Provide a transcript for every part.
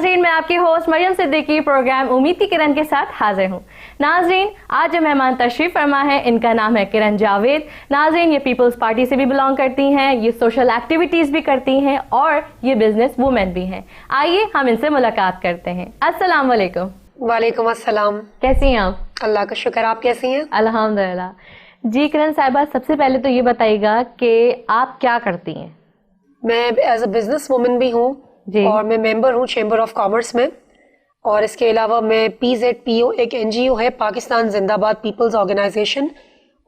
नाजरीन, मैं आपकी होस्ट मरियम सिद्दीकी प्रोग्राम उम्मीद की किरण के साथ हाजिर हूँ। नाजरीन, आज जो मेहमान तशरीफ फरमा है इनका नाम है किरण जावेद। नाजरीन, ये पीपल्स पार्टी से भी बिलोंग करती हैं, ये सोशल एक्टिविटीज भी करती हैं और ये बिजनेस वुमेन भी हैं। आइए हम इनसे मुलाकात करते हैं। अस्सलाम वालेकुम। वालेकुम अस्सलाम। कैसी हैं आप? अल्लाह का शुक्र, आप कैसी हैं? अल्हम्दुलिल्लाह। जी किरण साहिबा, सबसे पहले तो ये बताइएगा कि आप क्या करती हैं? मैं एज अ बिजनेस वुमन भी हूँ और मैं मेंबर हूँ चेंबर ऑफ कॉमर्स में, और इसके अलावा मैं PZPO एक NGO है, पाकिस्तान जिंदाबाद पीपल्स ऑर्गेनाइजेशन,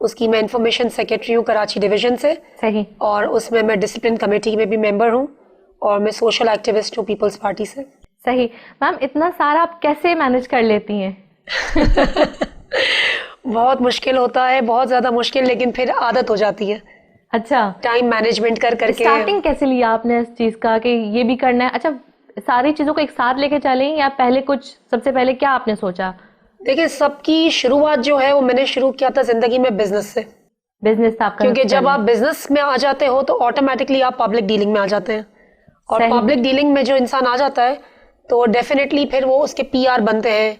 उसकी मैं इंफॉर्मेशन सेक्रेटरी हूँ कराची डिवीजन से। सही। और उसमें मैं डिसिप्लिन कमेटी में भी मेंबर हूँ और मैं सोशल एक्टिविस्ट हूँ पीपल्स पार्टी से। सही। मैम, इतना सारा आप कैसे मैनेज कर लेती हैं? बहुत मुश्किल होता है, बहुत ज्यादा मुश्किल, लेकिन फिर आदत हो जाती है। अच्छा, टाइम मैनेजमेंट कर करके। स्टार्टिंग कैसे लिया आपने इस चीज का कि ये भी करना है? अच्छा, सारी चीजों को एक साथ लेके चलें या पहले कुछ, सबसे पहले क्या आपने सोचा? देखिए, सबकी शुरुआत जो है वो मैंने शुरू किया था जिंदगी में बिजनेस से। बिजनेस था आपका? क्योंकि जब आप बिजनेस में आ जाते हो तो ऑटोमेटिकली आप पब्लिक डीलिंग में आ जाते हैं, और पब्लिक डीलिंग में जो इंसान आ जाता है तो डेफिनेटली फिर वो उसके PR बनते हैं।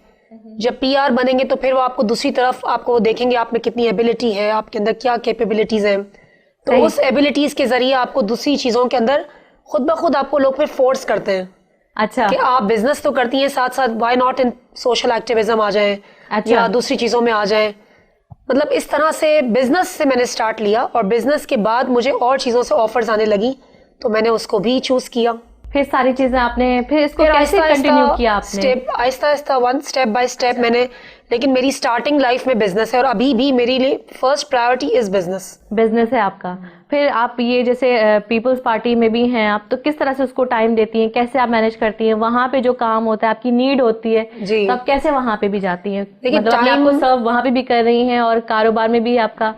जब PR बनेंगे तो फिर वो आपको दूसरी तरफ आपको देखेंगे, आप में कितनी एबिलिटी है, आपके अंदर क्या कैपेबिलिटीज हैं, तो उस एबिलिटीज के जरिए आपको दूसरी चीजों के अंदर खुद ब खुद आपको लोग फिर फोर्स करते हैं। अच्छा, कि आप बिजनेस तो करती हैं, साथ साथ why not in social activism आ जाएं। अच्छा। या दूसरी चीजों में आ जाएं। मतलब इस तरह से बिजनेस से मैंने स्टार्ट लिया, और बिजनेस के बाद मुझे और चीजों से ऑफर्स आने लगी तो मैंने उसको भी चूज किया। फिर सारी चीजें आपने फिर इसको कैसे कंटिन्यू किया आपने? Step Aahista Aahista, one step by step मैंने। लेकिन मेरी स्टार्टिंग लाइफ में बिजनेस है और अभी भी मेरे लिए first priority is business. Business है आपका। फिर आप ये जैसे पीपल्स पार्टी में भी हैं आप, तो किस तरह से उसको टाइम देती हैं, कैसे आप मैनेज करती हैं? वहाँ पे जो काम होता है, आपकी नीड होती है, तो आप कैसे वहाँ पे भी जाती हैं? मतलब आपको सब वहाँ पे भी कर रही हैं और कारोबार में भी आपका,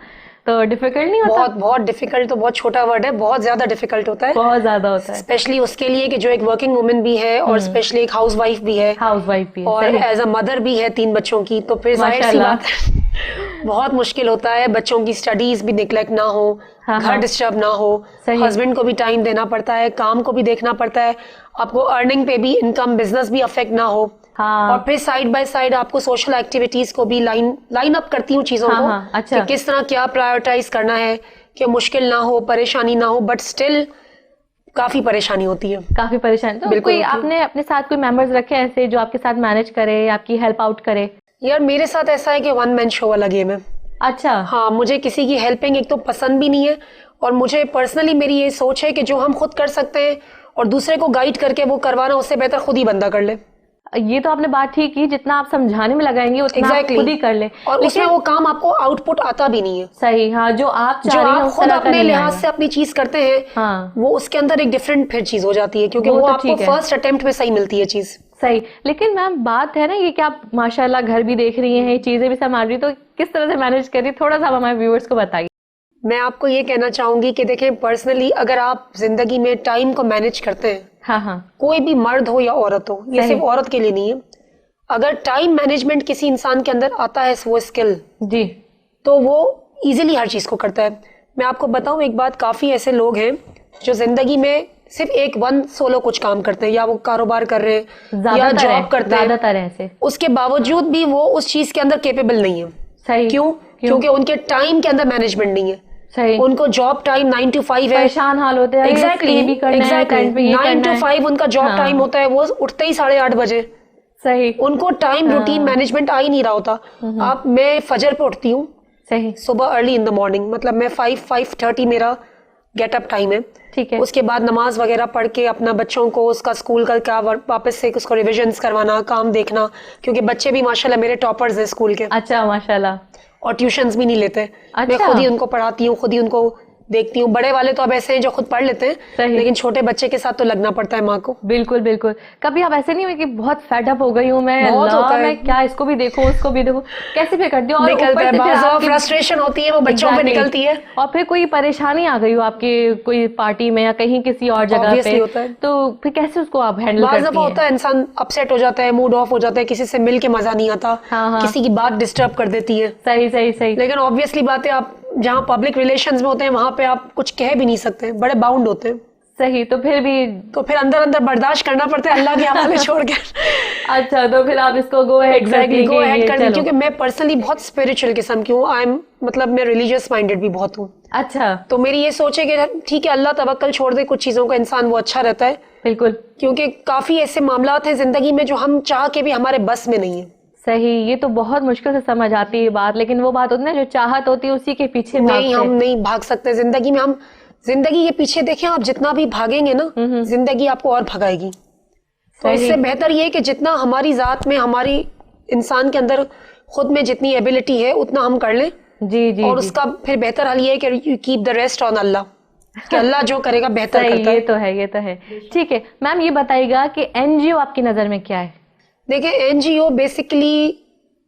तो डिफिकल्ट नहीं होता? बहुत बहुत डिफिकल्ट तो बहुत छोटा वर्ड है, बहुत ज्यादा डिफिकल्ट होता है। बहुत ज्यादा होता है, स्पेशली उसके लिए कि जो एक वर्किंग वुमन भी है और स्पेशली एक हाउस वाइफ भी है। और एज अ मदर भी है 3 बच्चों की, तो फिर जाहिर सी बात है बहुत मुश्किल होता है। बच्चों की स्टडीज भी निगलेक्ट ना हो, घर डिस्टर्ब ना हो, हस्बैंड को भी टाइम देना पड़ता है, काम को भी देखना पड़ता है, आपको अर्निंग पे भी, इनकम बिजनेस भी अफेक्ट ना हो। और फिर साइड बाय साइड आपको सोशल एक्टिविटीज को भी लाइन अप करती हूँ चीजों को। अच्छा। कि किस तरह क्या प्रायोरिटाइज करना है कि मुश्किल ना हो, परेशानी ना हो, बट स्टिल काफी परेशानी होती है। काफी परेशानी। तो कोई आपने अपने साथ कोई मेंबर्स रखे ऐसे जो आपके साथ मैनेज करे, आपकी हेल्प आउट करे? यार मेरे साथ ऐसा है कि वन मैन शो वाला गेम है। अच्छा। हाँ, मुझे किसी की हेल्पिंग एक तो पसंद भी नहीं है, और मुझे पर्सनली मेरी ये सोच है कि जो हम खुद कर सकते हैं और दूसरे को गाइड करके वो करवाना, उससे बेहतर खुद ही बंदा कर ले। ये तो आपने बात ठीक की, जितना आप समझाने में लगाएंगे उतना आप खुद ही कर ले, और उसमें वो काम आपको आउटपुट आता भी नहीं है। सही। हाँ, जो आप खुद अपने लिहाज से अपनी चीज करते हैं, हाँ, वो उसके अंदर एक डिफरेंट फिर चीज हो जाती है, क्योंकि वो आपको फर्स्ट अटेम्प्ट में सही मिलती है चीज। सही। लेकिन मैम बात है ना ये कि आप माशाल्लाह घर भी देख रही हैं, चीजें भी संभाल रही, तो किस तरह से मैनेज कर रही, थोड़ा सा हमारे व्यूअर्स को बताइए। मैं आपको ये कहना चाहूंगी कि देखें, पर्सनली अगर आप जिंदगी में टाइम को मैनेज करते हैं, हाँ, कोई भी मर्द हो या औरत हो, ये सिर्फ औरत के लिए नहीं है, अगर टाइम मैनेजमेंट किसी इंसान के अंदर आता है, वो स्किल जी, तो वो इजीली हर चीज को करता है। मैं आपको बताऊं एक बात, काफी ऐसे लोग हैं जो जिंदगी में सिर्फ एक वन सोलो कुछ काम करते हैं, या वो कारोबार कर रहे हैं या जॉब करते हैं, ज्यादातर ऐसे, उसके बावजूद भी वो उस चीज के अंदर कैपेबल नहीं है। सही। क्यों? क्योंकि उनके टाइम के अंदर मैनेजमेंट नहीं है। सही। उनको जॉब टाइम 9 to 5 है, परेशान हाल होते हैं। एग्जैक्टली 9 to 5 उनका जॉब टाइम होता है, वो उठते ही 8:30 बजे। सही। उनको टाइम रूटीन मैनेजमेंट आ ही नहीं रहा होता। अब मैं फजर पे उठती हूँ, सही, सुबह अर्ली इन द मॉर्निंग, मतलब मैं 5:30 मेरा गेटअप टाइम है। ठीक है। उसके बाद नमाज वगैरह पढ़ के अपना बच्चों को उसका स्कूल का क्या वापस से उसको रिविजन्स करवाना, काम देखना, क्योंकि बच्चे भी माशाल्लाह मेरे टॉपर्स हैं स्कूल के। अच्छा, माशाल्लाह। और ट्यूशंस भी नहीं लेते। अच्छा। मैं खुद ही उनको पढ़ाती हूँ, खुद ही उनको देखती हूँ। बड़े वाले तो अब ऐसे हैं जो खुद पढ़ लेते हैं, लेकिन छोटे बच्चे के साथ तो लगना पड़ता है माँ को। बिल्कुल बिल्कुल। कभी आप ऐसे नहीं हुए कि बहुत फेड अप हो गई हूँ मैं, मैं क्या इसको भी देखूं उसको भी देखूं, कैसे फिर करती हूँ? और फ्रस्ट्रेशन होती है, वो बच्चों पे निकलती है। और फिर कोई परेशानी आ गई हो आपके कोई पार्टी में या कहीं किसी और जगह पे, तो फिर कैसे उसको आप हैंडल करती हैं? होता है, इंसान अपसेट हो जाता है, मूड ऑफ हो जाता है, किसी से मिल के मजा नहीं आता, किसी की बात डिस्टर्ब कर देती है। सही सही सही। लेकिन ऑब्वियसली बात है, आप जहाँ पब्लिक रिलेशंस में होते हैं वहां पे आप कुछ कह भी नहीं सकते, बड़े बाउंड होते हैं। सही, तो फिर भी तो फिर अंदर अंदर बर्दाश्त करना पड़ता है अल्लाह के हवाले छोड़ कर। अच्छा, तो फिर आप इसको go ahead exactly go ahead करनी, क्योंकि मैं पर्सनली बहुत स्पिरिचुअल किस्म की हूँ। आई एम मतलब मैं रिलीजियस माइंडेड भी बहुत हूँ। अच्छा, तो मेरी ये सोच है कि ठीक है, अल्लाह तवक्कल छोड़ दे कुछ चीजों का, इंसान वो अच्छा रहता है। बिल्कुल, क्योंकि काफी ऐसे मामलात हैं जिंदगी में जो हम चाह के भी हमारे बस में नहीं है। सही, ये तो बहुत मुश्किल से समझ आती है बात, लेकिन वो बात होती है ना, जो चाहत होती है उसी के पीछे नहीं, हम भागते। नहीं भाग सकते जिंदगी में। हम जिंदगी के पीछे देखें, आप जितना भी भागेंगे ना, जिंदगी आपको और भगाएगी। तो इससे बेहतर ये है कि जितना हमारी जात में, हमारी इंसान के अंदर खुद में जितनी एबिलिटी है उतना हम कर लें। जी जी, और उसका फिर बेहतर हल ये है कि you keep the rest on अल्लाह, कि अल्लाह जो करेगा बेहतर करता है। ये तो है, ये तो है। ठीक है मैम, ये बताइएगा कि एनजीओ आपकी नजर में क्या है? देखिए, एनजीओ बेसिकली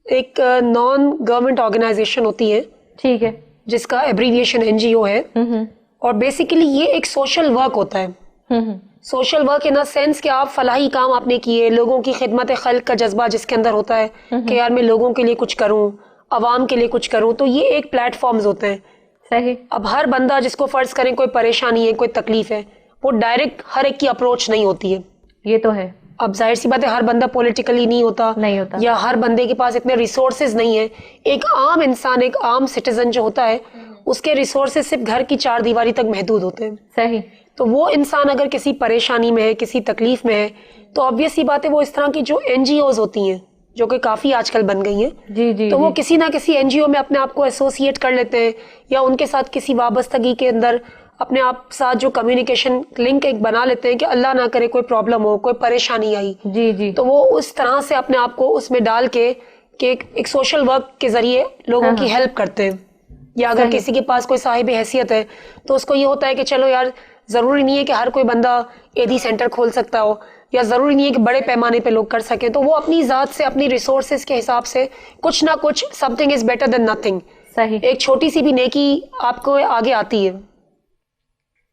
एक नॉन गवर्नमेंट ऑर्गेनाइजेशन होती है, ठीक है, जिसका एब्रीविएशन एनजीओ है। और बेसिकली ये एक सोशल वर्क होता है। Social work in a sense कि आप फलाही काम आपने किए, लोगों की खिदमत खल्क का जज्बा जिसके अंदर होता है कि यार मैं लोगों के लिए कुछ करूं, अवाम के लिए कुछ करूं, तो ये एक प्लेटफॉर्म्स होते हैं। सही। अब हर बंदा जिसको फर्ज करें कोई परेशानी है, कोई तकलीफ है, वो डायरेक्ट हर एक की अप्रोच नहीं होती है। ये तो है। अब जाहिर सी बात है, हर बंदा पॉलिटिकली नहीं होता, या हर बंदे के पास इतने रिसोर्सेज नहीं है। एक आम इंसान, एक आम सिटीजन जो होता है, उसके रिसोर्सेज सिर्फ घर की चार दीवारी तक महदूद होते हैं। सही। तो वो इंसान अगर किसी परेशानी में है, किसी तकलीफ में है, तो ऑब्वियस सी बात है वो इस तरह की जो एनजीओज होती हैं, जो कि काफी आजकल बन गई हैं, जी जी, तो जी। वो किसी ना किसी एनजीओ में अपने आप को एसोसिएट कर लेते हैं, या उनके साथ किसी वाबस्तगी के अंदर अपने आप साथ जो कम्युनिकेशन लिंक एक बना लेते हैं कि अल्लाह ना करे कोई प्रॉब्लम हो, कोई परेशानी आई, जी जी, तो वो उस तरह से अपने आप को उसमें डाल के कि एक सोशल वर्क के जरिए लोगों की हेल्प करते हैं। या अगर किसी के पास कोई साहिब हैसियत है, तो उसको ये होता है कि चलो यार, जरूरी नहीं है कि हर कोई बंदा एडी सेंटर खोल सकता हो, या जरूरी नहीं है कि बड़े पैमाने पे लोग कर सकें, तो वो अपनी जात से, अपनी रिसोर्सेज के हिसाब से कुछ ना कुछ, something is better than nothing. सही। एक छोटी सी भी नेकी आपको आगे आती है।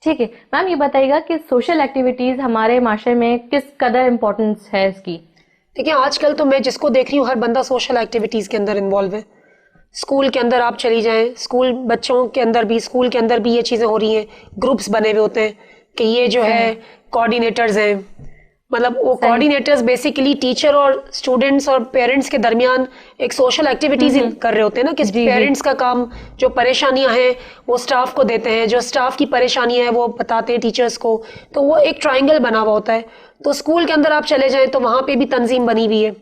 ठीक है मैम, ये बताइएगा कि सोशल एक्टिविटीज हमारे माशरे में किस कदर इम्पोर्टेंस है इसकी? देखिए, आजकल तो मैं जिसको देख रही हूँ, हर बंदा सोशल एक्टिविटीज के अंदर इन्वॉल्व है। स्कूल के अंदर आप चली जाएं, स्कूल बच्चों के अंदर भी, स्कूल के अंदर भी ये चीजें हो रही हैं। ग्रुप्स बने हुए होते हैं कि ये जो है कोऑर्डिनेटर्स हैं, मतलब वो कोऑर्डिनेटर्स बेसिकली टीचर और स्टूडेंट्स और पेरेंट्स के दरमियान एक सोशल एक्टिविटीज कर रहे होते हैं ना, कि पेरेंट्स का काम जो परेशानियां हैं वो स्टाफ को देते हैं, जो स्टाफ की परेशानियां हैं वो बताते हैं टीचर्स को, तो वो एक ट्रायंगल बना हुआ होता है। तो स्कूल के अंदर आप चले जाएं तो वहां पे भी तंजीम बनी हुई है।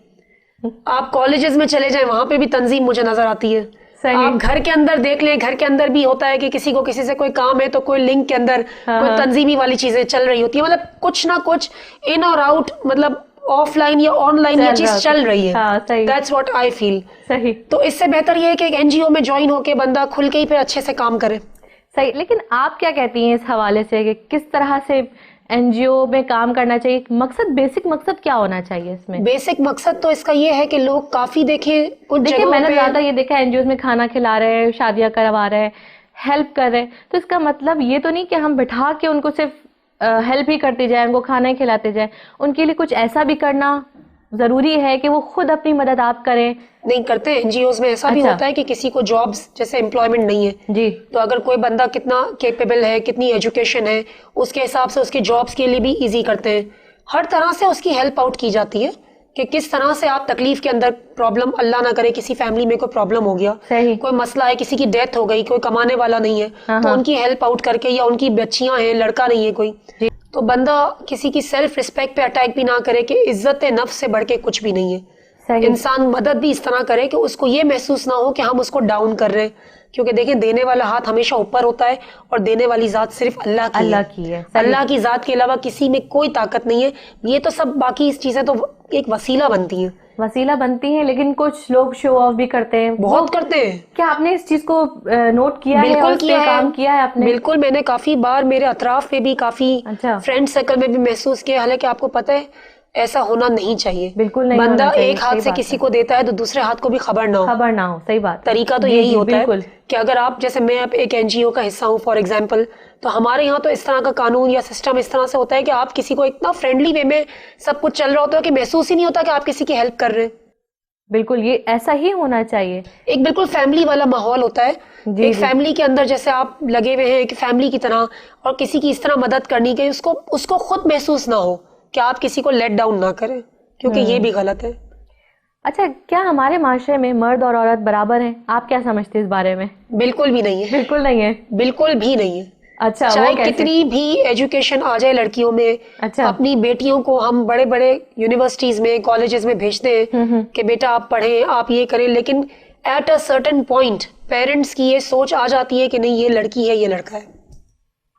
आप कॉलेजेस में चले जाएं, वहां पे भी तंजीम मुझे नजर आती है। आप घर के अंदर देख लें, घर के अंदर भी होता है कि किसी को किसी से कोई काम है तो कोई लिंक के अंदर कोई तंजीमी वाली चीजें चल रही होती है। मतलब कुछ ना कुछ इन और आउट, मतलब ऑफलाइन या ऑनलाइन ये चीज चल रही है। That's what I feel. सही। तो इससे बेहतर ये है कि एक एनजीओ में ज्वाइन होके बंदा खुल के ही फिर अच्छे से काम करे। सही। लेकिन आप क्या कहती हैं इस हवाले से कि किस तरह से एनजीओ में काम करना चाहिए? मकसद, बेसिक मकसद क्या होना चाहिए इसमें? बेसिक मकसद तो इसका ये है कि लोग काफी देखें, कुछ जगहों मैंने पे ज्यादा ये देखा एनजीओ में खाना खिला रहे हैं, शादियां करवा रहे हैं, हेल्प कर रहे हैं, तो इसका मतलब ये तो नहीं कि हम बिठा के उनको सिर्फ हेल्प ही करते जाए, उनको खाना ही खिलाते जाए। उनके लिए कुछ ऐसा भी करना जरूरी है कि वो खुद अपनी मदद आप करें। नहीं करते एनजीओज में ऐसा भी होता है कि किसी को जॉब्स जैसे एम्प्लॉयमेंट नहीं है जी, तो अगर कोई बंदा कितना कैपेबल है, कितनी एजुकेशन है, उसके हिसाब से उसकी जॉब्स के लिए भी इजी करते हैं। हर तरह से उसकी हेल्प आउट की जाती है कि किस तरह से आप तकलीफ के अंदर, प्रॉब्लम अल्लाह ना करे किसी फैमिली में कोई प्रॉब्लम हो गया, कोई मसला है, किसी की डेथ हो गई, कोई कमाने वाला नहीं है, तो उनकी हेल्प आउट करके, या उनकी बच्चियां हैं, लड़का नहीं है कोई, तो बंदा किसी की सेल्फ रिस्पेक्ट पे अटैक भी ना करे कि इज्जत नफ्स से बढ़ के कुछ भी नहीं है। इंसान मदद भी इस तरह करे कि उसको ये महसूस ना हो कि हम उसको डाउन कर रहे हैं, क्योंकि देखें देने वाला हाथ हमेशा ऊपर होता है और देने वाली जात सिर्फ अल्लाह की है। अल्लाह की जात के अलावा किसी में कोई ताकत नहीं है। ये तो सब बाकी चीजें तो एक वसीला बनती हैं, लेकिन कुछ लोग शो ऑफ भी करते हैं, बहुत करते हैं। क्या आपने इस चीज को नोट किया है? बिल्कुल किया है, काम किया है आपने? बिल्कुल, मैंने काफी बार मेरे अतराफ में भी, काफी फ्रेंड सर्कल में भी महसूस किया। हालांकि आपको पता है ऐसा होना नहीं चाहिए, बिल्कुल नहीं। बंदा एक हाथ से किसी को देता है तो दूसरे हाथ को भी खबर ना हो। सही बात। तरीका तो यही होता है कि अगर आप, जैसे मैं अब एक एनजीओ का हिस्सा हूँ फॉर एग्जांपल, तो हमारे यहाँ तो इस तरह का कानून या सिस्टम इस तरह से होता है कि आप किसी को इतना फ्रेंडली वे में सब कुछ चल रहा होता है कि महसूस ही नहीं होता कि आप किसी की हेल्प कर रहे हैं। बिल्कुल, ये ऐसा ही होना चाहिए। एक बिल्कुल फैमिली वाला माहौल होता है। एक फैमिली के अंदर जैसे आप लगे हुए हैं एक फैमिली की तरह, और किसी की इस तरह मदद करनी कि उसको खुद महसूस ना हो कि आप किसी को लेट डाउन ना करें, क्योंकि ये भी गलत है। अच्छा, क्या हमारे माशरे में मर्द और औरत बराबर हैं? आप क्या समझते हैं इस बारे में? बिल्कुल भी नहीं है। बिल्कुल नहीं है। बिल्कुल भी नहीं है। अच्छा, चाहे कितनी भी एजुकेशन आ जाए लड़कियों में, अच्छा, अपनी बेटियों को हम बड़े बड़े यूनिवर्सिटीज में कॉलेजेस में भेजते हैं कि बेटा आप पढ़ें, आप ये करें, लेकिन at a certain point parents की ये सोच आ जाती है कि नहीं ये लड़की है, ये लड़का है।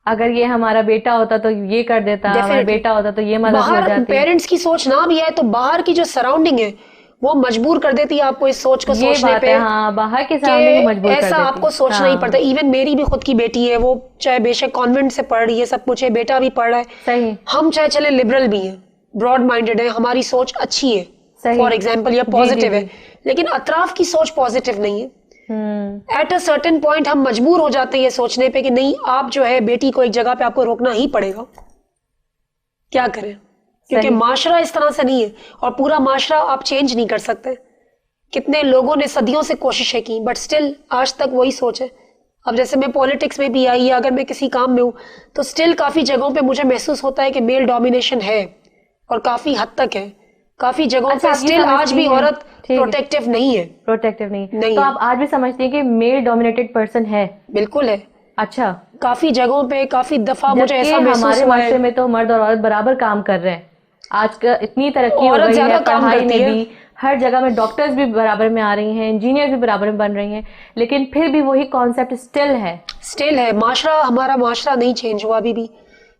अगर ये हमारा बेटा होता तो ये कर देता, हमारा बेटा होता तो ये मदद हो बाहर जाती। पेरेंट्स की सोच ना भी है तो बाहर की जो सराउंडिंग है वो मजबूर कर देती है आपको इस सोच को सोचने पे। हाँ, बाहर की सराउंडिंग मजबूर कर देती ऐसा आपको सोचना ही पड़ता है। इवन मेरी भी खुद की बेटी है, वो चाहे बेशक कॉन्वेंट से पढ़ रही है, सब कुछ है, बेटा भी पढ़ रहा है, सही। हम चाहे चले लिबरल भी हैं, ब्रॉड माइंडेड है, हमारी सोच अच्छी है फॉर एग्जाम्पल, या पॉजिटिव है, लेकिन अतराफ की सोच पॉजिटिव नहीं है। एट अ सर्टेन पॉइंट हम मजबूर हो जाते हैं ये सोचने पे कि नहीं आप जो है बेटी को एक जगह पे आपको रोकना ही पड़ेगा। क्या करें, क्योंकि माशरा इस तरह से नहीं है, और पूरा माशरा आप चेंज नहीं कर सकते। कितने लोगों ने सदियों से कोशिशें की, बट स्टिल आज तक वही सोच है। अब जैसे मैं पॉलिटिक्स में भी आई, या अगर मैं किसी काम में हूँ, तो स्टिल काफी जगहों पे मुझे महसूस होता है कि मेल डोमिनेशन है, और काफी हद तक है। काफी जगहों पे स्टिल आज भी औरत प्रोटेक्टिव नहीं है। प्रोटेक्टिव नहीं। तो आप आज भी समझते हैं कि मेल डोमिनेटेड पर्सन है? बिल्कुल है। अच्छा, काफी जगहों पे काफी दफा मुझे ऐसा महसूस हुआ है। हमारे माशरे में तो मर्द और औरत बराबर काम कर रहे हैं। आज का इतनी तरक्की हो गई है, पढ़ाई में भी, हर जगह में डॉक्टर्स भी बराबर में आ रही हैं, इंजीनियर भी बराबर में बन रही हैं, लेकिन फिर भी वही कॉन्सेप्ट स्टिल है। माशरा, हमारा माशरा नहीं चेंज हुआ अभी भी।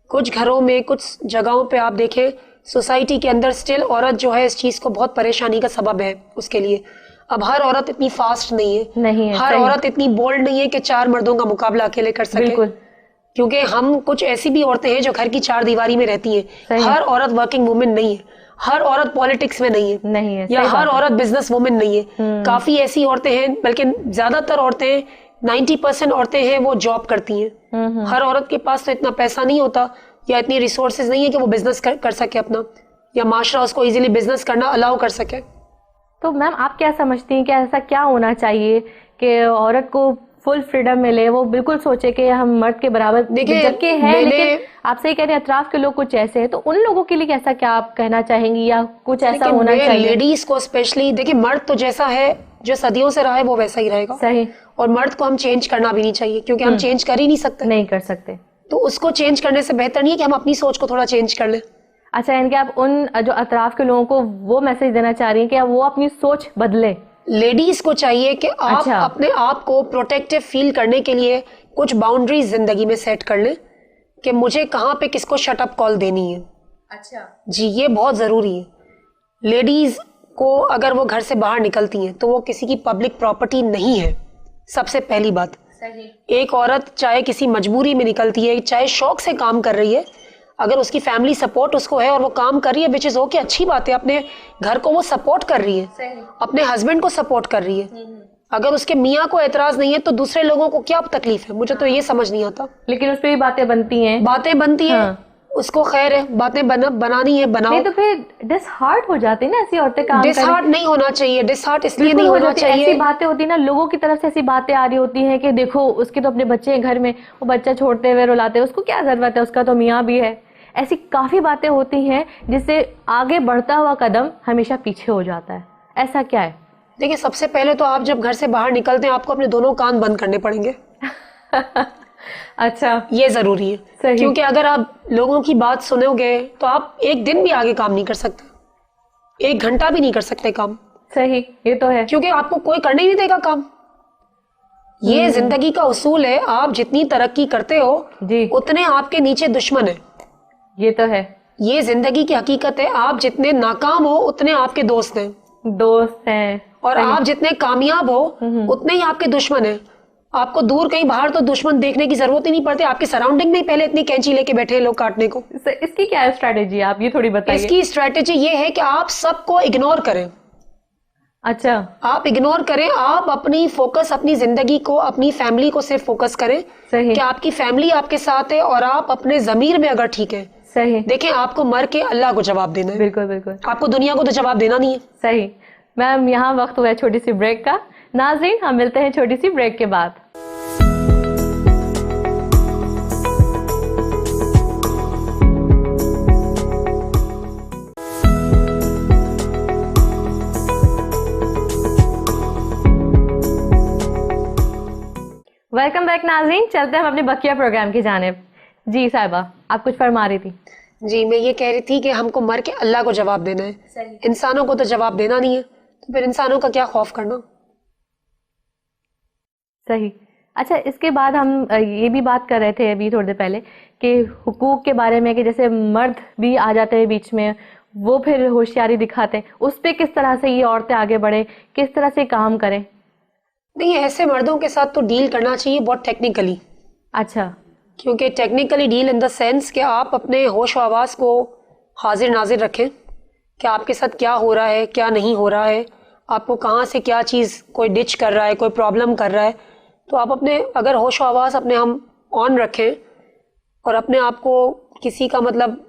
कुछ घरों में, कुछ जगहों पे आप देखें सोसाइटी के अंदर स्टिल औरत जो है इस चीज को बहुत परेशानी का सबब है उसके लिए। अब हर औरत इतनी फास्ट नहीं है, हर औरत इतनी बोल्ड नहीं है कि 4 मर्दों का मुकाबला अकेले कर सके। बिल्कुल, क्योंकि हम कुछ ऐसी भी औरतें हैं जो घर की 4 दीवारी में रहती हैं। हर औरत वर्किंग वुमेन नहीं है, हर औरत पॉलिटिक्स में नहीं है, या हर औरत बिजनेस वुमेन नहीं है। काफी ऐसी औरतें हैं, बल्कि ज्यादातर औरतें, 90% औरतें हैं वो जॉब करती हैं। हर औरत के पास तो इतना पैसा नहीं होता या इतनी रिसोर्सेज नहीं है कि वो बिजनेस कर सके अपना, या माशरा उसको इजीली बिजनेस करना अलाउ कर सके। तो मैम आप क्या समझती हैं कि ऐसा क्या होना चाहिए कि औरत को फुल फ्रीडम मिले, वो बिल्कुल सोचे कि हम मर्द के बराबर, जबकि है, लेकिन आप सही कह रहे हैं अतराफ के लोग कुछ ऐसे हैं, तो उन लोगों के लिए कैसा क्या आप कहना चाहेंगी, या कुछ ऐसा होना चाहिए? लेडीज को स्पेशली देखिए, मर्द तो जैसा है, जो सदियों से रहा है वो वैसा ही रहेगा। सही। और मर्द को हम चेंज करना भी नहीं चाहिए, क्योंकि हम चेंज कर ही नहीं सकते। तो उसको चेंज करने से बेहतर नहीं है कि हम अपनी सोच को थोड़ा चेंज कर लें। अच्छा, यानी कि आप उन जो अतराफ के लोगों को वो मैसेज देना चाह रही हैं कि वो अपनी सोच बदले? लेडीज को चाहिए कि आप अपने आप को प्रोटेक्टिव फील करने के लिए कुछ बाउंड्रीज जिंदगी में सेट कर लें कि मुझे कहाँ पे किसको शट अप कॉल देनी है। अच्छा जी, ये बहुत जरूरी है। लेडीज को अगर वो घर से बाहर निकलती हैं तो वो किसी की पब्लिक प्रॉपर्टी नहीं है, सबसे पहली बात। सही। एक औरत चाहे किसी मजबूरी में निकलती है, चाहे शौक से काम कर रही है, अगर उसकी फैमिली सपोर्ट उसको है और वो काम कर रही है, विच इज ओके, अच्छी बात है, अपने घर को वो सपोर्ट कर रही है, अपने हस्बैंड को सपोर्ट कर रही है। अगर उसके मियाँ को एतराज नहीं है तो दूसरे लोगों को क्या तकलीफ है? मुझे तो ये समझ नहीं आता। लेकिन उस पर भी बातें बनती हैं। उसको खैर है, बातें बनानी है, बनाओ। नहीं तो फिर डिसहार्ट हो जाती है ना ऐसी औरतें काम। डिसहार्ट नहीं होना चाहिए, डिसहार्ट इसलिए नहीं होना चाहिए। ऐसी बातें होती है ना, लोगों की तरफ से ऐसी बातें आ रही होती हैं कि देखो उसके तो अपने बच्चे हैं घर में, वो बच्चा छोड़ते हुए रुलाते हैं, उसको क्या जरूरत है, उसका तो मियाँ भी है। ऐसी काफी बातें होती हैं जिससे आगे बढ़ता हुआ कदम हमेशा पीछे हो जाता है। ऐसा क्या है? देखिए, सबसे पहले तो आप जब घर से बाहर निकलते हैं आपको अपने दोनों कान बंद करने पड़ेंगे। अच्छा, ये जरूरी है, क्योंकि अगर आप लोगों की बात सुनोगे तो आप एक दिन भी आगे काम नहीं कर सकते, 1 घंटा भी नहीं कर सकते काम। सही, ये तो है, क्योंकि आपको कोई करने ही नहीं देगा काम। ये जिंदगी का उसूल है, आप जितनी तरक्की करते हो उतने आपके नीचे दुश्मन है। ये तो है, ये जिंदगी की हकीकत है। आप जितने नाकाम हो उतने आपके दोस्त हैं, और आप जितने कामयाब हो उतने ही आपके दुश्मन हैं। आपको दूर कहीं बाहर तो दुश्मन देखने की जरूरत ही नहीं पड़ती, आपके सराउंडिंग में ही पहले इतनी कैंची लेके बैठे हैं लोग काटने को। इसकी क्या है स्ट्रैटेजी, आप ये थोड़ी बताइए। इसकी स्ट्रैटेजी ये है कि आप सबको इग्नोर करें। अच्छा, आप इग्नोर करें, आप अपनी फोकस, अपनी जिंदगी को, अपनी फैमिली को सिर्फ फोकस करें कि आपकी फैमिली आपके साथ है और आप अपने जमीर में अगर ठीक है। सही। देखें, आपको मर के अल्लाह को जवाब देना है। बिल्कुल बिल्कुल, आपको दुनिया को तो जवाब देना नहीं है। सही। मैम यहाँ वक्त हुआ है छोटी सी ब्रेक का। नाज़रीन, हम मिलते हैं छोटी सी ब्रेक के बाद। वेलकम बैक नाज़रीन, चलते हैं हम अपने बकिया प्रोग्राम की जानिब। जी साहिबा, आप कुछ फरमा रही थी। जी, मैं ये कह रही थी कि हमको मर के अल्लाह को जवाब देना है, इंसानों को तो जवाब देना नहीं है, तो फिर इंसानों का क्या खौफ करना। सही। अच्छा, इसके बाद हम ये भी बात कर रहे थे अभी थोड़ी देर पहले कि हुकूक के बारे में, कि जैसे मर्द भी आ जाते हैं बीच में, वो फिर होशियारी दिखाते हैं, उस पर किस तरह से ये औरतें आगे बढ़े, किस तरह से काम करें? नहीं, ऐसे मर्दों के साथ तो डील करना चाहिए बहुत टेक्निकली। अच्छा। क्योंकि technically deal in the sense कि आप अपने होश व आवाज़ को हाजिर नाजिर रखें कि आपके साथ क्या हो रहा है, क्या नहीं हो रहा है, आपको कहाँ से क्या चीज़ कोई डिच कर रहा है, कोई प्रॉब्लम कर रहा है, तो आप अपने अगर होश व आवाज़ अपने हम ऑन रखें और अपने आप को किसी का मतलब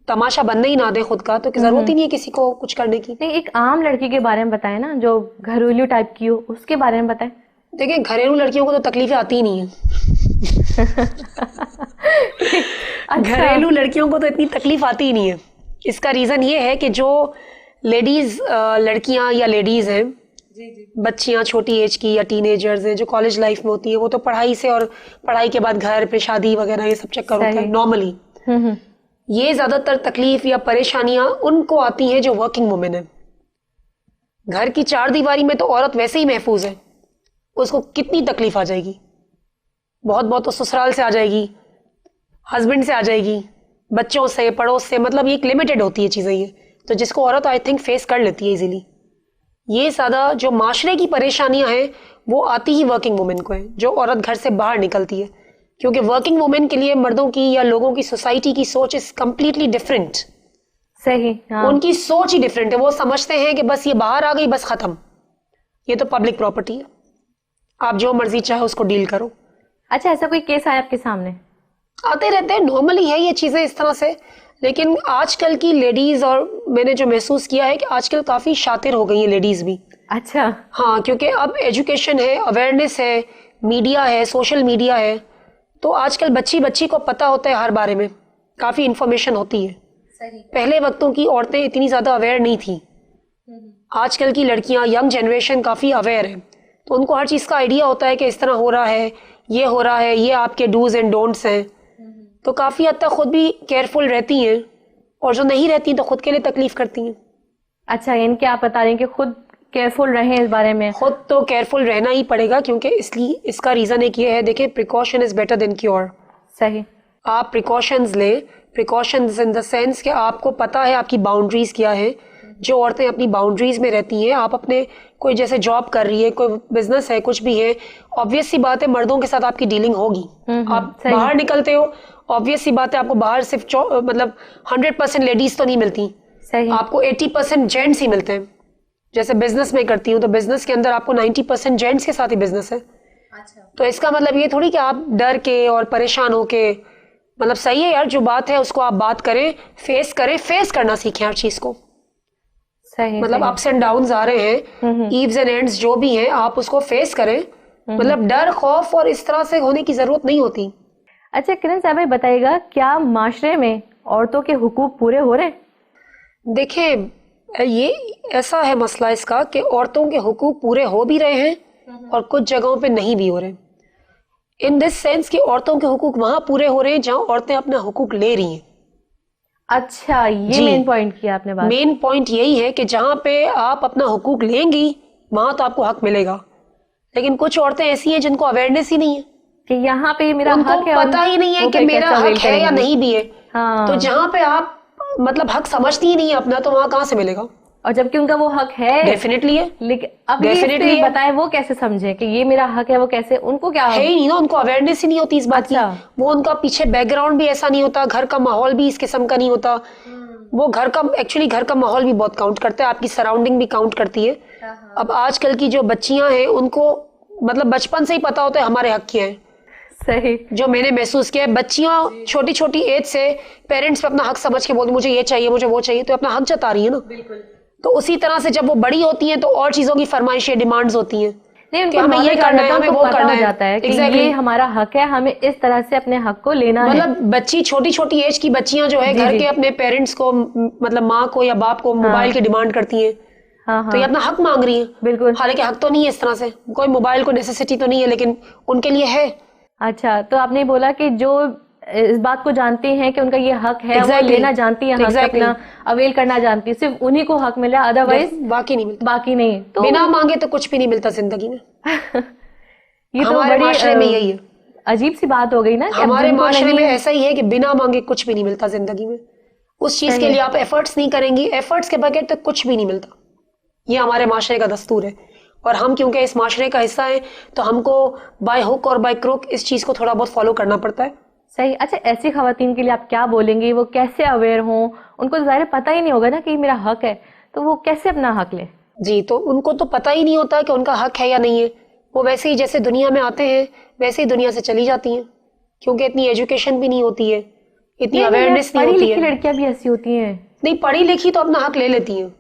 तमाशा बनने ही ना दें खुद का, तो ज़रूरत ही नहीं है किसी को कुछ करने की। नहीं, एक आम लड़की के बारे में बताएं ना, जो घरेलू टाइप की हो, उसके बारे में बताएं। देखिए, घरेलू लड़कियों को तो तकलीफें आती ही नहीं है। अच्छा। घरेलू लड़कियों को तो इतनी तकलीफ आती ही नहीं है। इसका रीज़न ये है कि जो लेडीज़ लड़कियां या लेडीज़ हैं, बच्चियां छोटी एज की या टीनेजर्स हैं, जो कॉलेज लाइफ में होती है, वो तो पढ़ाई से और पढ़ाई के बाद घर पे शादी वगैरह ये सब चक्कर होता है नॉर्मली। ये ज़्यादातर तकलीफ या परेशानियां उनको आती हैं जो वर्किंग वुमेन है। घर की चार दीवारी में तो औरत वैसे ही महफूज है, उसको कितनी तकलीफ आ जाएगी, बहुत बहुत तो ससुराल से आ जाएगी, हस्बैंड से आ जाएगी, बच्चों से, पड़ोस से, मतलब ये एक लिमिटेड होती है चीज़ें ये, तो जिसको औरत आई थिंक फेस कर लेती है इजीली। ये ज़्यादा जो माशरे की परेशानियां हैं वो आती ही वर्किंग वुमेन को है, जो औरत घर से बाहर निकलती है, क्योंकि वर्किंग वुमेन के लिए मर्दों की या लोगों की सोसाइटी की सोच इज कम्प्लीटली डिफरेंट। सही। हाँ। उनकी सोच ही डिफरेंट है। वो समझते हैं कि बस ये बाहर आ गई, बस खत्म, ये तो पब्लिक प्रॉपर्टी है, आप जो मर्जी चाहे उसको डील करो। अच्छा, ऐसा कोई केस आया आपके सामने? आते रहते हैं, नॉर्मली है ये चीज़ें इस तरह से, लेकिन आजकल की लेडीज़, और मैंने जो महसूस किया है कि आजकल काफ़ी शातिर हो गई हैं लेडीज़ भी। अच्छा। हाँ, क्योंकि अब एजुकेशन है, अवेयरनेस है, मीडिया है, सोशल मीडिया है, तो आजकल बच्ची बच्ची को पता होता है हर बारे में, काफ़ी इन्फॉर्मेशन होती है। सही। पहले वक्तों की औरतें इतनी ज़्यादा अवेयर नहीं थी। आजकल की लड़कियां, यंग जनरेशन काफ़ी अवेयर है, तो उनको हर चीज़ का आइडिया होता है कि इस तरह हो रहा है, ये हो रहा है, ये आपके डूज एंड डोंट्स हैं, तो काफ़ी हद तक खुद भी केयरफुल रहती हैं, और जो नहीं रहती तो खुद के लिए तकलीफ करती हैं। अच्छा, इनके आप बता रहे हैं कि खुद केयरफुल रहें इस बारे में? खुद तो केयरफुल रहना ही पड़ेगा, क्योंकि इसलिए इसका रीज़न एक ये है, देखिए, precaution is better than cure. सही। आप प्रिकॉशंस लें, प्रिकॉशंस इन द सेंस कि आपको पता है आपकी बाउंड्रीज़ क्या है। जो औरतें अपनी बाउंड्रीज़ में रहती हैं, आप अपने कोई जैसे जॉब कर रही है, कोई बिजनेस है, कुछ भी है, ऑब्वियस सी बात है मर्दों के साथ आपकी डीलिंग होगी। आप बाहर निकलते हो, ऑब्वियस सी बात है आपको बाहर सिर्फ मतलब 100% लेडीज तो नहीं मिलती। सही। आपको 80% जेंट्स ही मिलते हैं। जैसे बिजनेस में करती हूँ तो बिजनेस के अंदर आपको 90% जेंट्स के साथ ही बिजनेस है। अच्छा। तो इसका मतलब ये थोड़ी कि आप डर के और परेशान होके, मतलब सही है यार, जो बात है उसको आप बात करें, फेस करें, फेस करना सीखें हर चीज को। सही। मतलब अप्स एंड डाउन्स आ रहे हैं, ईव्स एंड एंड्स जो भी हैं, आप उसको फेस करें। मतलब डर, खौफ और इस तरह से होने की जरूरत नहीं होती। अच्छा किरण साहब, बताइएगा, क्या माशरे में औरतों के हुकूक पूरे हो रहे? देखिए, ये ऐसा है मसला इसका कि औरतों के हुकूक पूरे हो भी रहे हैं और कुछ जगहों पे नहीं भी हो रहे। इन दिस सेंस कि औरतों के हुकूक वहां पूरे हो रहे हैं जहां औरतें अपना हुकूक ले रही हैं। अच्छा, ये मेन पॉइंट किया आपने बात। मेन पॉइंट यही है कि जहां पे आप अपना हुकूक लेंगी वहां तो आपको हक मिलेगा, लेकिन कुछ औरतें ऐसी हैं जिनको अवेयरनेस ही नहीं है कि यहाँ पे मेरा उनको हक है, पता ही नहीं है कि मेरा हक है या नहीं भी है। हाँ। तो जहां पे आप मतलब हक समझती ही नहीं है अपना, तो वहां कहां से मिलेगा? और जबकि उनका वो हक है। डेफिनेटली है। लेकिन अब ये बताएं वो कैसे समझे कि ये मेरा हक है, वो कैसे, उनको क्या है ही नहीं ना, उनको अवेयरनेस ही नहीं होती इस बात की। वो उनका पीछे बैकग्राउंड भी ऐसा नहीं होता, घर का माहौल भी इस किस्म का नहीं होता। वो घर का, एक्चुअली घर का माहौल भी बहुत काउंट करता है, आपकी सराउंडिंग भी काउंट करती है। अब आजकल की जो बच्चियां हैं उनको मतलब बचपन से ही पता होता है हमारे हक क्या है। सही। जो मैंने महसूस किया है, बच्चियां छोटी छोटी एज से पेरेंट्स पे अपना हक समझ के बोलती मुझे ये चाहिए, मुझे वो चाहिए, तो अपना हक जता रही है ना। तो उसी तरह से जब वो बड़ी होती हैं तो और चीजों की फरमाइशें, डिमांड्स होती हैं नहीं, कि हमें ये करना है, हमें वो करना है, जाता है कि exactly. ये हमारा हक है, हमें इस तरह से अपने हक को लेना है। मतलब बच्ची, छोटी छोटी एज की बच्चियां जो है घर के अपने पेरेंट्स को, मतलब माँ को या बाप को मोबाइल की डिमांड करती हैं। तो ये अपना हक मांग रही है। बिल्कुल। हालांकि हक तो नहीं है इस तरह से, कोई मोबाइल को नेसेसिटी तो नहीं है, लेकिन उनके लिए है। अच्छा, तो आपने बोला कि जो इस बात को जानते हैं कि उनका ये हक है, वो लेना जानती है, हक अपना अवेल करना जानती है, सिर्फ उन्हीं को हक मिला, अदरवाइज बाकी नहीं मिलता। बाकी नहीं। तो बिना मांगे तो कुछ भी नहीं मिलता जिंदगी में। ये तो हमारे माशरे में यही है। अजीब सी बात हो गई ना, हमारे माशरे में ऐसा ही है कि बिना मांगे कुछ भी नहीं मिलता जिंदगी में। उस चीज के लिए आप एफर्ट्स नहीं करेंगी, एफर्ट्स के बगैर तो कुछ भी नहीं मिलता। ये हमारे माशरे का दस्तूर है, और हम क्योंकि इस माशरे का हिस्सा है तो हमको बाय हुक और बाय क्रुक इस चीज को थोड़ा बहुत फॉलो करना पड़ता है। सही। अच्छा, ऐसी खवातीन के लिए आप क्या बोलेंगे? वो कैसे अवेयर हों? उनको तो ज़ाहिर पता ही नहीं होगा ना कि मेरा हक है, तो वो कैसे अपना हक ले? जी, तो उनको तो पता ही नहीं होता कि उनका हक है या नहीं है। वो वैसे ही जैसे दुनिया में आते हैं वैसे ही दुनिया से चली जाती हैं, क्योंकि इतनी एजुकेशन भी नहीं होती है, इतनी अवेयरनेस नहीं होती है। पढ़ी लिखी लड़कियां भी ऐसी होती हैं। नहीं, पढ़ी लिखी तो अपना हक ले लेती हैं,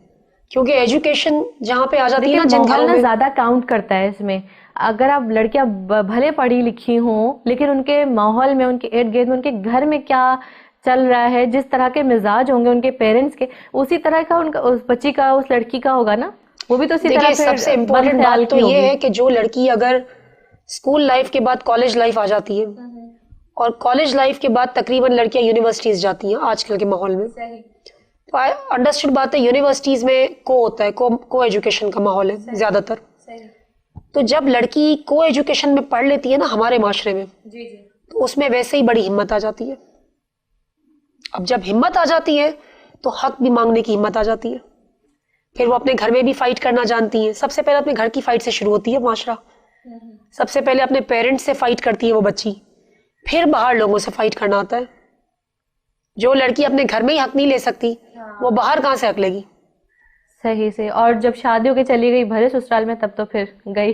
क्योंकि एजुकेशन जहाँ पे आ जाती है ना, जिन घरों में ज्यादा काउंट करता है इसमें। अगर आप लड़कियां भले पढ़ी लिखी हों, लेकिन उनके माहौल में, उनके इर्द गिर्द, उनके घर में क्या चल रहा है, जिस तरह के मिजाज होंगे उनके पेरेंट्स के, उसी तरह का उनका, उस बच्ची का, उस लड़की का होगा ना, वो भी तो उसी तरह से। सबसे इम्पोर्टेंट बात तो ये है कि जो लड़की अगर स्कूल लाइफ के बाद कॉलेज लाइफ आ जाती है, और कॉलेज लाइफ के बाद तकरीबन लड़कियां यूनिवर्सिटीज जाती हैं आजकल के माहौल में, तो अंडरस्टूड बात है, यूनिवर्सिटीज में को होता है, को एजुकेशन का माहौल है ज्यादातर। तो जब लड़की को एजुकेशन में पढ़ लेती है ना हमारे माशरे में, तो उसमें वैसे ही बड़ी हिम्मत आ जाती है। अब जब हिम्मत आ जाती है तो हक भी मांगने की हिम्मत आ जाती है। फिर वो अपने घर में भी फाइट करना जानती है। सबसे पहले अपने घर की फाइट से शुरू होती है माशरा। सबसे पहले अपने पेरेंट्स से फाइट करती है वो बच्ची, फिर बाहर लोगों से फाइट करना आता है। जो लड़की अपने घर में ही हक नहीं ले सकती, वो बाहर कहाँ से हक लेगी? सही से। और जब शादी होके चली गई भले ससुराल में, तब तो फिर गई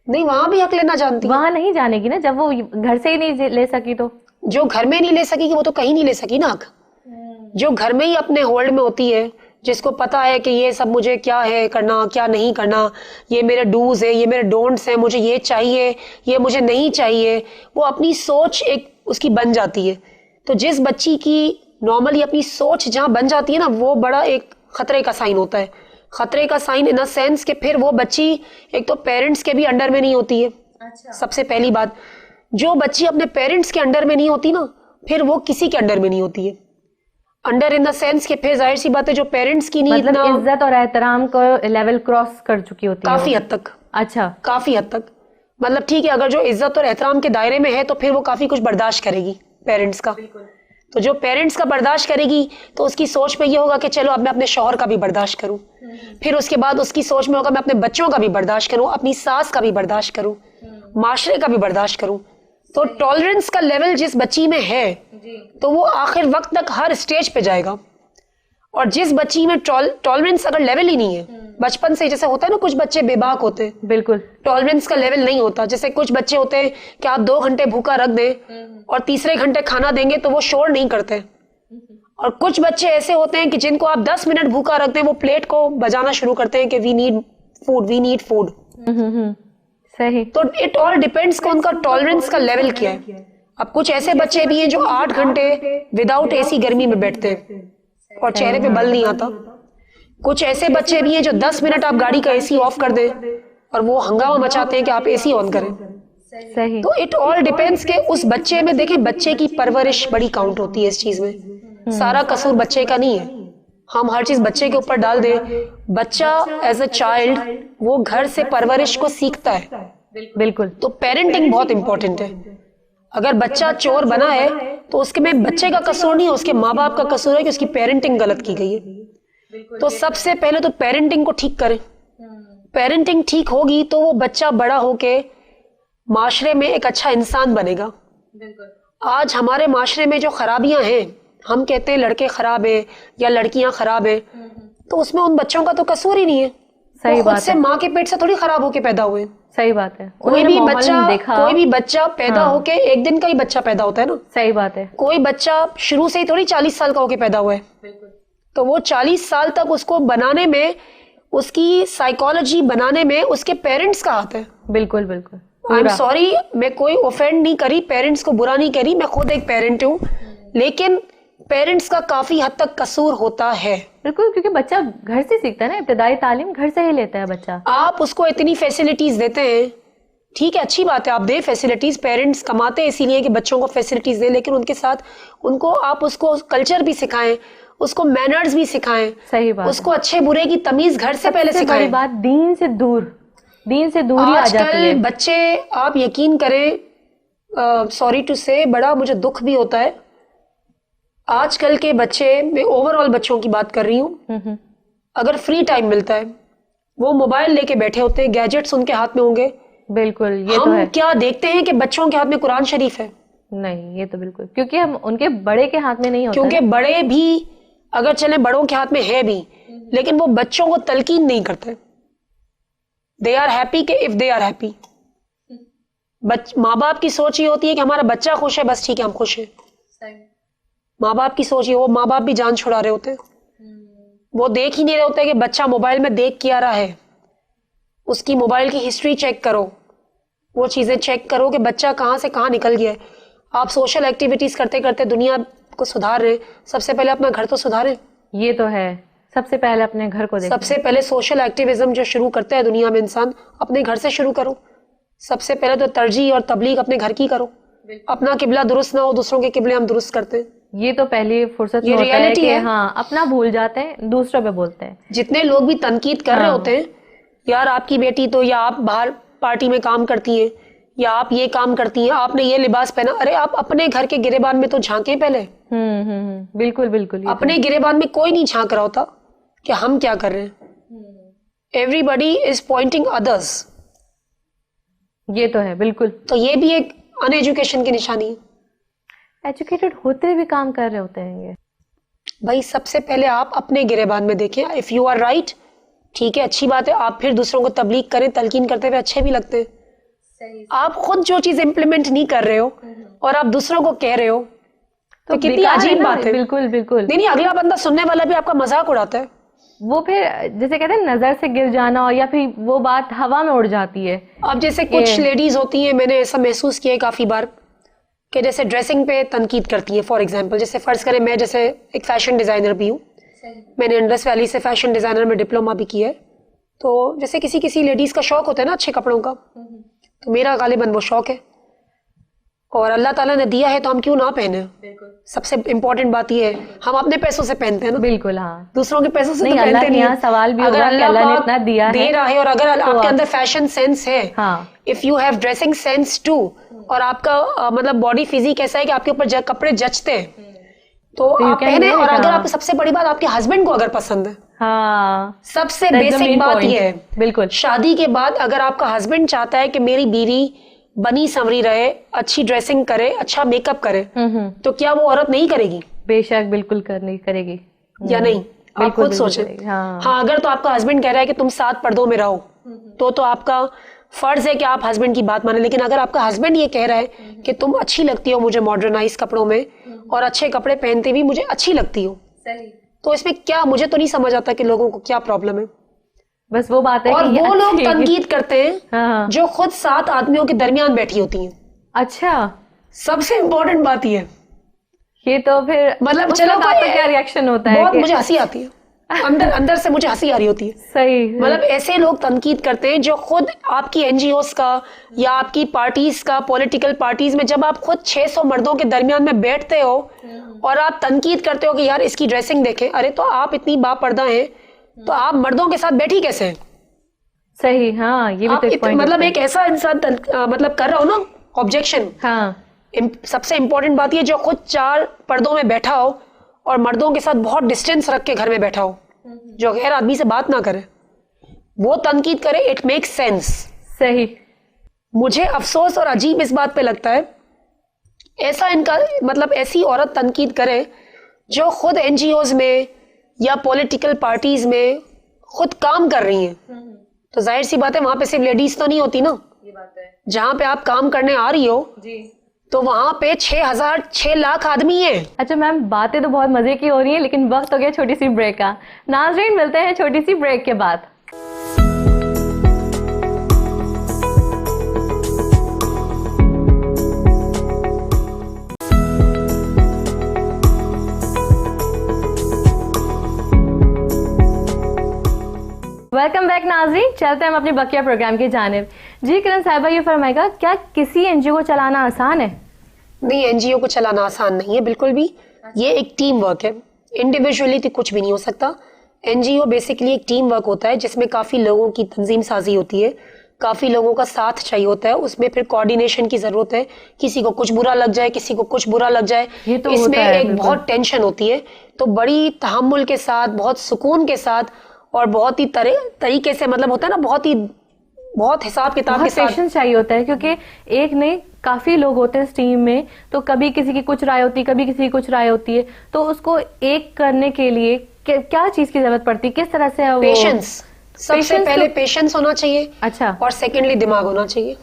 नहीं, वहां भी हक लेना जानती है। वहां नहीं जानेगी ना, जब वो घर से ही नहीं ले सकी। तो जो घर में नहीं ले सकेगी वो तो कहीं नहीं ले सकी ना हक। जो घर में ही अपने होल्ड में होती है, जिसको पता है कि ये सब मुझे क्या है करना, क्या नहीं करना, ये मेरे डूज है, ये मेरे डोंट्स हैं, मुझे ये चाहिए, ये मुझे नहीं चाहिए, वो अपनी सोच एक उसकी बन जाती है। तो जिस बच्ची की नॉर्मली अपनी सोच जहाँ बन जाती है ना, वो बड़ा एक खतरे का साइन होता है। खतरे का साइन इन अ सेंस कि फिर वो बच्ची एक तो पेरेंट्स के भी अंडर में नहीं होती है। अच्छा। सबसे पहली बात, जो बच्ची अपने पेरेंट्स के अंडर में नहीं होती ना, फिर वो किसी के अंडर में नहीं होती है। अंडर इन द सेंस के फिर जाहिर सी बात है जो पेरेंट्स की नहीं, मतलब इज्जत और एहतराम को लेवल क्रॉस कर चुकी होती है काफी हद तक। अच्छा, काफी हद तक। मतलब ठीक है, अगर जो इज्जत और एहतराम के दायरे में है तो फिर वो काफी कुछ बर्दाश्त करेगी पेरेंट्स का। तो जो पेरेंट्स का बर्दाश्त करेगी तो उसकी सोच में ये होगा कि चलो अब मैं अपने शौहर का भी बर्दाश्त करूं। फिर उसके बाद उसकी सोच में होगा मैं अपने बच्चों का भी बर्दाश्त करूं, अपनी सास का भी बर्दाश्त करूं, माशरे का भी बर्दाश्त करूं। तो टॉलरेंस का लेवल जिस बच्ची में है तो वो आखिर वक्त तक हर स्टेज पे जाएगा। और जिस बच्ची में टॉलरेंस अगर लेवल ही नहीं है, बचपन से, जैसे होता है ना कुछ बच्चे बेबाक होते हैं, बिल्कुल टॉलरेंस का लेवल नहीं होता। जैसे कुछ बच्चे होते हैं कि आप 2 घंटे भूखा रख दें और तीसरे घंटे खाना देंगे तो वो शोर नहीं करते। और कुछ बच्चे ऐसे होते हैं कि जिनको आप 10 मिनट भूखा रख दें, वो प्लेट को बजाना शुरू करते हैं कि we need food, we need food. सही। तो इट ऑल डिपेंड्स कि उनका टॉलरेंस का लेवल क्या है। अब कुछ ऐसे बच्चे भी हैं जो 8 घंटे विदाउट एसी गर्मी में बैठते हैं और चेहरे पे बल नहीं आता। कुछ ऐसे बच्चे भी हैं जो 10 मिनट आप गाड़ी का एसी ऑफ कर दें और वो हंगामा मचाते हैं कि आप एसी ऑन करें। सही। तो इट ऑल डिपेंड्स के उस बच्चे में, देखें बच्चे की परवरिश बड़ी काउंट होती है इस चीज में। सारा कसूर बच्चे का नहीं है, हम हर चीज बच्चे के ऊपर डाल दें। बच्चा एज अ चाइल्ड वो घर से परवरिश को सीखता है। बिल्कुल। तो पेरेंटिंग बहुत इंपॉर्टेंट है। अगर बच्चा चोर बना है तो उसके में बच्चे का कसूर नहीं है, उसके माँ बाप का कसूर है कि उसकी पेरेंटिंग गलत की गई है। तो सबसे पहले तो पेरेंटिंग को ठीक करें। पेरेंटिंग ठीक होगी तो वो बच्चा बड़ा होके माशरे में एक अच्छा इंसान बनेगा। आज हमारे माशरे में जो खराबियां हैं, हम कहते हैं लड़के खराब हैं या लड़कियां खराब हैं, तो उसमें उन बच्चों का तो कसूर ही नहीं है। सही बात से माँ के पेट से थोड़ी खराब होके पैदा हुए। सही बात है। कोई भी बच्चा पैदा होके एक दिन का ही बच्चा पैदा होता है ना। सही बात है। कोई बच्चा शुरू से ही थोड़ी 40 साल का होके पैदा हुआ है। तो वो 40 साल तक उसको बनाने में, उसकी साइकोलॉजी बनाने में उसके पेरेंट्स का हाथ है। बिल्कुल बिल्कुल। आई एम सॉरी, मैं कोई ऑफेंड नहीं करी, पेरेंट्स को बुरा नहीं करी, मैं खुद एक पेरेंट हूँ, लेकिन पेरेंट्स का काफी हद तक कसूर होता है। बिल्कुल, क्योंकि बच्चा घर से सीखता है ना, इब्तदाई तालीम घर से ही लेता है बच्चा। आप उसको इतनी फैसिलिटीज देते हैं, ठीक है, अच्छी बात है, आप दे फैसिलिटीज, पेरेंट्स कमाते हैं इसीलिए कि बच्चों को फैसिलिटीज दें, लेकिन उनके साथ उनको आप उसको कल्चर भी सिखाएं, उसको मैनर्स भी सिखाएं। सही बात उसको अच्छे बुरे की तमीज घर से पहले सिखाएं। बड़ी बात, दीन से दूर ही आ जाती है। आजकल बच्चे, आप यकीन करें, सॉरी टू से, बड़ा मुझे दुख भी होता है, आजकल के बच्चे, मैं ओवरऑल बच्चों की बात कर रही हूँ, अगर फ्री टाइम मिलता है वो मोबाइल लेके बैठे होते हैं, गैजेट्स उनके हाथ में होंगे। बिल्कुल, ये हम तो है। क्या देखते हैं कि बच्चों के हाथ में कुरान शरीफ है? नहीं, ये तो बिल्कुल, क्योंकि हम उनके बड़े के हाथ में नहीं होता, क्योंकि बड़े भी अगर चले, बड़ों के हाथ में है भी, लेकिन वो बच्चों को तलकीन नहीं करते। दे आर हैप्पी कि इफ दे आर हैप्पी। माँ बाप की सोच ये होती है कि हमारा बच्चा खुश है, बस ठीक है, हम खुश हैं। माँ बाप की सोच ये, वो माँ बाप भी जान छुड़ा रहे होते हैं। वो देख ही नहीं रहे होते कि बच्चा मोबाइल में देख क्या रहा है। उसकी मोबाइल की हिस्ट्री चेक करो, वो चीजें चेक करो कि बच्चा कहाँ से कहाँ निकल गया है। आप सोशल एक्टिविटीज करते करते दुनिया को सुधार रहे, सबसे पहले अपना घर तो सुधारें। ये तो है, सबसे पहले अपने घर को देखें। सबसे पहले सोशल एक्टिविज्म जो शुरू करता है दुनिया में इंसान, अपने घर से शुरू करो। सबसे पहले तो तरजीह और तबलीग अपने घर की करो। अपना किबला दुरुस्त ना हो, दूसरों के किबले हम दुरुस्त करते हैं। ये तो पहली फुर्सत में होता है कि हाँ, अपना भूल जाते हैं, दूसरों पे बोलते हैं। जितने लोग भी तनकीद कर रहे होते हैं, यार आपकी बेटी तो, या आप बाहर पार्टी में काम करती हैं, या आप ये काम करती हैं, आपने ये लिबास पहना, अरे आप अपने घर के गिरेबान में तो झांकें पहले। बिल्कुल बिल्कुल। अपने गिरेबान में कोई नहीं झांक रहा होता कि हम क्या कर रहे हैं। Everybody is pointing others. ये तो है, बिल्कुल। तो ये भी एक अनएजुकेशन की निशानी है। एजुकेटेड होते हुए भी काम कर रहे होते हैं ये। भाई सबसे पहले आप अपने गिरेबान में देखें, इफ यू आर राइट, ठीक है, अच्छी बात है, आप फिर दूसरों को तबलीग करें, तलकीन करते हुए अच्छे भी लगते हैं। आप खुद जो चीज इंप्लीमेंट नहीं कर रहे हो और आप दूसरों को कह रहे हो, तो कितनी अजीब बात है। बिल्कुल बिल्कुल। नहीं, अगला बंदा, सुनने वाला भी आपका मजाक उड़ाता है। वो फिर जैसे कहते हैं नजर से गिर जाना, या फिर वो बात हवा में उड़ जाती है। अब जैसे कुछ लेडीज होती हैं, मैंने ऐसा महसूस किया है काफी बार, कि जैसे ड्रेसिंग पे तनकीद करती हैं। फॉर एग्जांपल, जैसे फर्ज करें मैं जैसे एक फैशन डिजाइनर भी हूँ, मैंने इंडस वैली से फैशन डिजाइनर में डिप्लोमा भी किया है। तो जैसे किसी किसी लेडीज का शौक होता है ना अच्छे कपड़ों का, तो मेरा गालिबन वो शौक है, और अल्लाह ताला ने दिया है तो हम क्यों ना पहने। सबसे इम्पोर्टेंट बात ये है, हम अपने पैसों से पहनते हैं ना। बिल्कुल, हाँ। दूसरों के पैसों से नहीं, तो पहनते नहीं। सवाल भी होगा कि अल्लाह ने इतना दिया है, दे रहा है, और अगर आपके अंदर फैशन सेंस है, if you have dressing sense too, और आपका मतलब बॉडी फिजिक ऐसा है कि आपके ऊपर कपड़े जचते हैं, तो आप पहने। और अगर आप, सबसे बड़ी बात, आपके हस्बैंड को अगर पसंद है, हाँ, सबसे बेसिक बात ये है, बिल्कुल, शादी के बाद अगर आपका हस्बैंड चाहता है कि मेरी बीवी बनी संवरी रहे, अच्छी ड्रेसिंग करे, अच्छा मेकअप करे, तो क्या वो औरत नहीं करेगी? बेशक, बिल्कुल करनी करेगी, या नहीं? आप खुद सोचें। हाँ, अगर तो आपका हस्बैंड कह रहा है कि तुम 7 पर्दों में रहो, तो आपका फर्ज है कि आप हस्बैंड की बात माने। लेकिन अगर आपका हस्बैंड ये कह रहा है कि तुम अच्छी लगती हो मुझे मॉडर्नाइज कपड़ों में, और अच्छे कपड़े पहनते भी मुझे अच्छी लगती हो, तो इसमें क्या, मुझे तो नहीं समझ आता कि लोगों को क्या प्रॉब्लम है। बस वो बात है और कि वो लोग तनकीद करते हैं जो खुद 7 आदमियों के दरमियान बैठी होती हैं। अच्छा, सबसे इम्पोर्टेंट बात ये तो फिर मतलब चलो क्या रिएक्शन होता है? बहुत मुझे हंसी आती है, अंदर से मुझे हंसी आ रही होती है। सही, मतलब ऐसे लोग तनकीद करते हैं जो खुद आपकी एनजीओस का या आपकी पार्टीज का, पॉलिटिकल पार्टीज में जब आप खुद 600 मर्दों के दरमियान में बैठते हो और आप तनकीद करते हो कि यार इसकी ड्रेसिंग देखें, अरे तो आप इतनी बापर्दा हैं, तो आप मर्दों के साथ बैठी कैसे हैं? सही, हाँ, ये भी तो एक पॉइंट, मतलब एक ऐसा इंसान मतलब कर रहा हो ना ऑब्जेक्शन। हाँ, सबसे इंपॉर्टेंट बात ये, जो खुद 4 पर्दों में बैठा हो और मर्दों के साथ बहुत डिस्टेंस रख के घर में बैठा हो, जो गैर आदमी से बात ना करे, वो तनकीद करे, इट मेक्स सेंस। सही। मुझे अफसोस और अजीब इस बात पे लगता है, ऐसा इनका मतलब ऐसी औरत तनकीद करे जो खुद एनजीओज में या पॉलिटिकल पार्टीज में खुद काम कर रही हैं। तो जाहिर सी बात है वहां पे सिर्फ लेडीज तो नहीं होती ना, ये बात है। जहां पे आप काम करने आ रही हो, तो वहां पे 6 लाख आदमी हैं। अच्छा मैम, बातें तो बहुत मजे की हो रही हैं, लेकिन वक्त हो गया छोटी सी ब्रेक का। नाज़रीन, मिलते हैं छोटी सी ब्रेक के बाद। वेलकम बैक नाज़रीन, चलते हैं हम अपने बकिया प्रोग्राम की जानिब। जी किरण साहिबा, ये फरमाएगा, क्या किसी एनजीओ को चलाना आसान है? नहीं, एनजीओ को चलाना आसान नहीं है बिल्कुल भी। ये एक टीम वर्क है, इंडिविजुअली तो कुछ भी नहीं हो सकता। एनजीओ बेसिकली एक टीम वर्क होता है जिसमें काफी लोगों की तंजीम साजी होती है, काफी लोगों का साथ चाहिए होता है, उसमें फिर कोऑर्डिनेशन की जरूरत है। किसी को कुछ बुरा लग जाए, किसी को कुछ बुरा लग जाए, ये तो इसमें होता है, एक बिल्कुल। बहुत टेंशन होती है। तो बड़ी तहम्मुल के साथ, बहुत सुकून के साथ और बहुत ही तरीके से, मतलब होता है ना, बहुत हिसाब किताब के बहुत साथ पेशेंस चाहिए होता है, क्योंकि एक नहीं काफी लोग होते हैं इस टीम में, तो कभी किसी की कुछ राय होती है, कभी किसी की कुछ राय होती है, तो उसको एक करने के लिए क्या चीज की जरूरत पड़ती है, किस तरह से वो पेशेंस। सबसे Patience पहले तो- पेशेंस होना चाहिए। अच्छा। और सेकेंडली दिमाग होना चाहिए।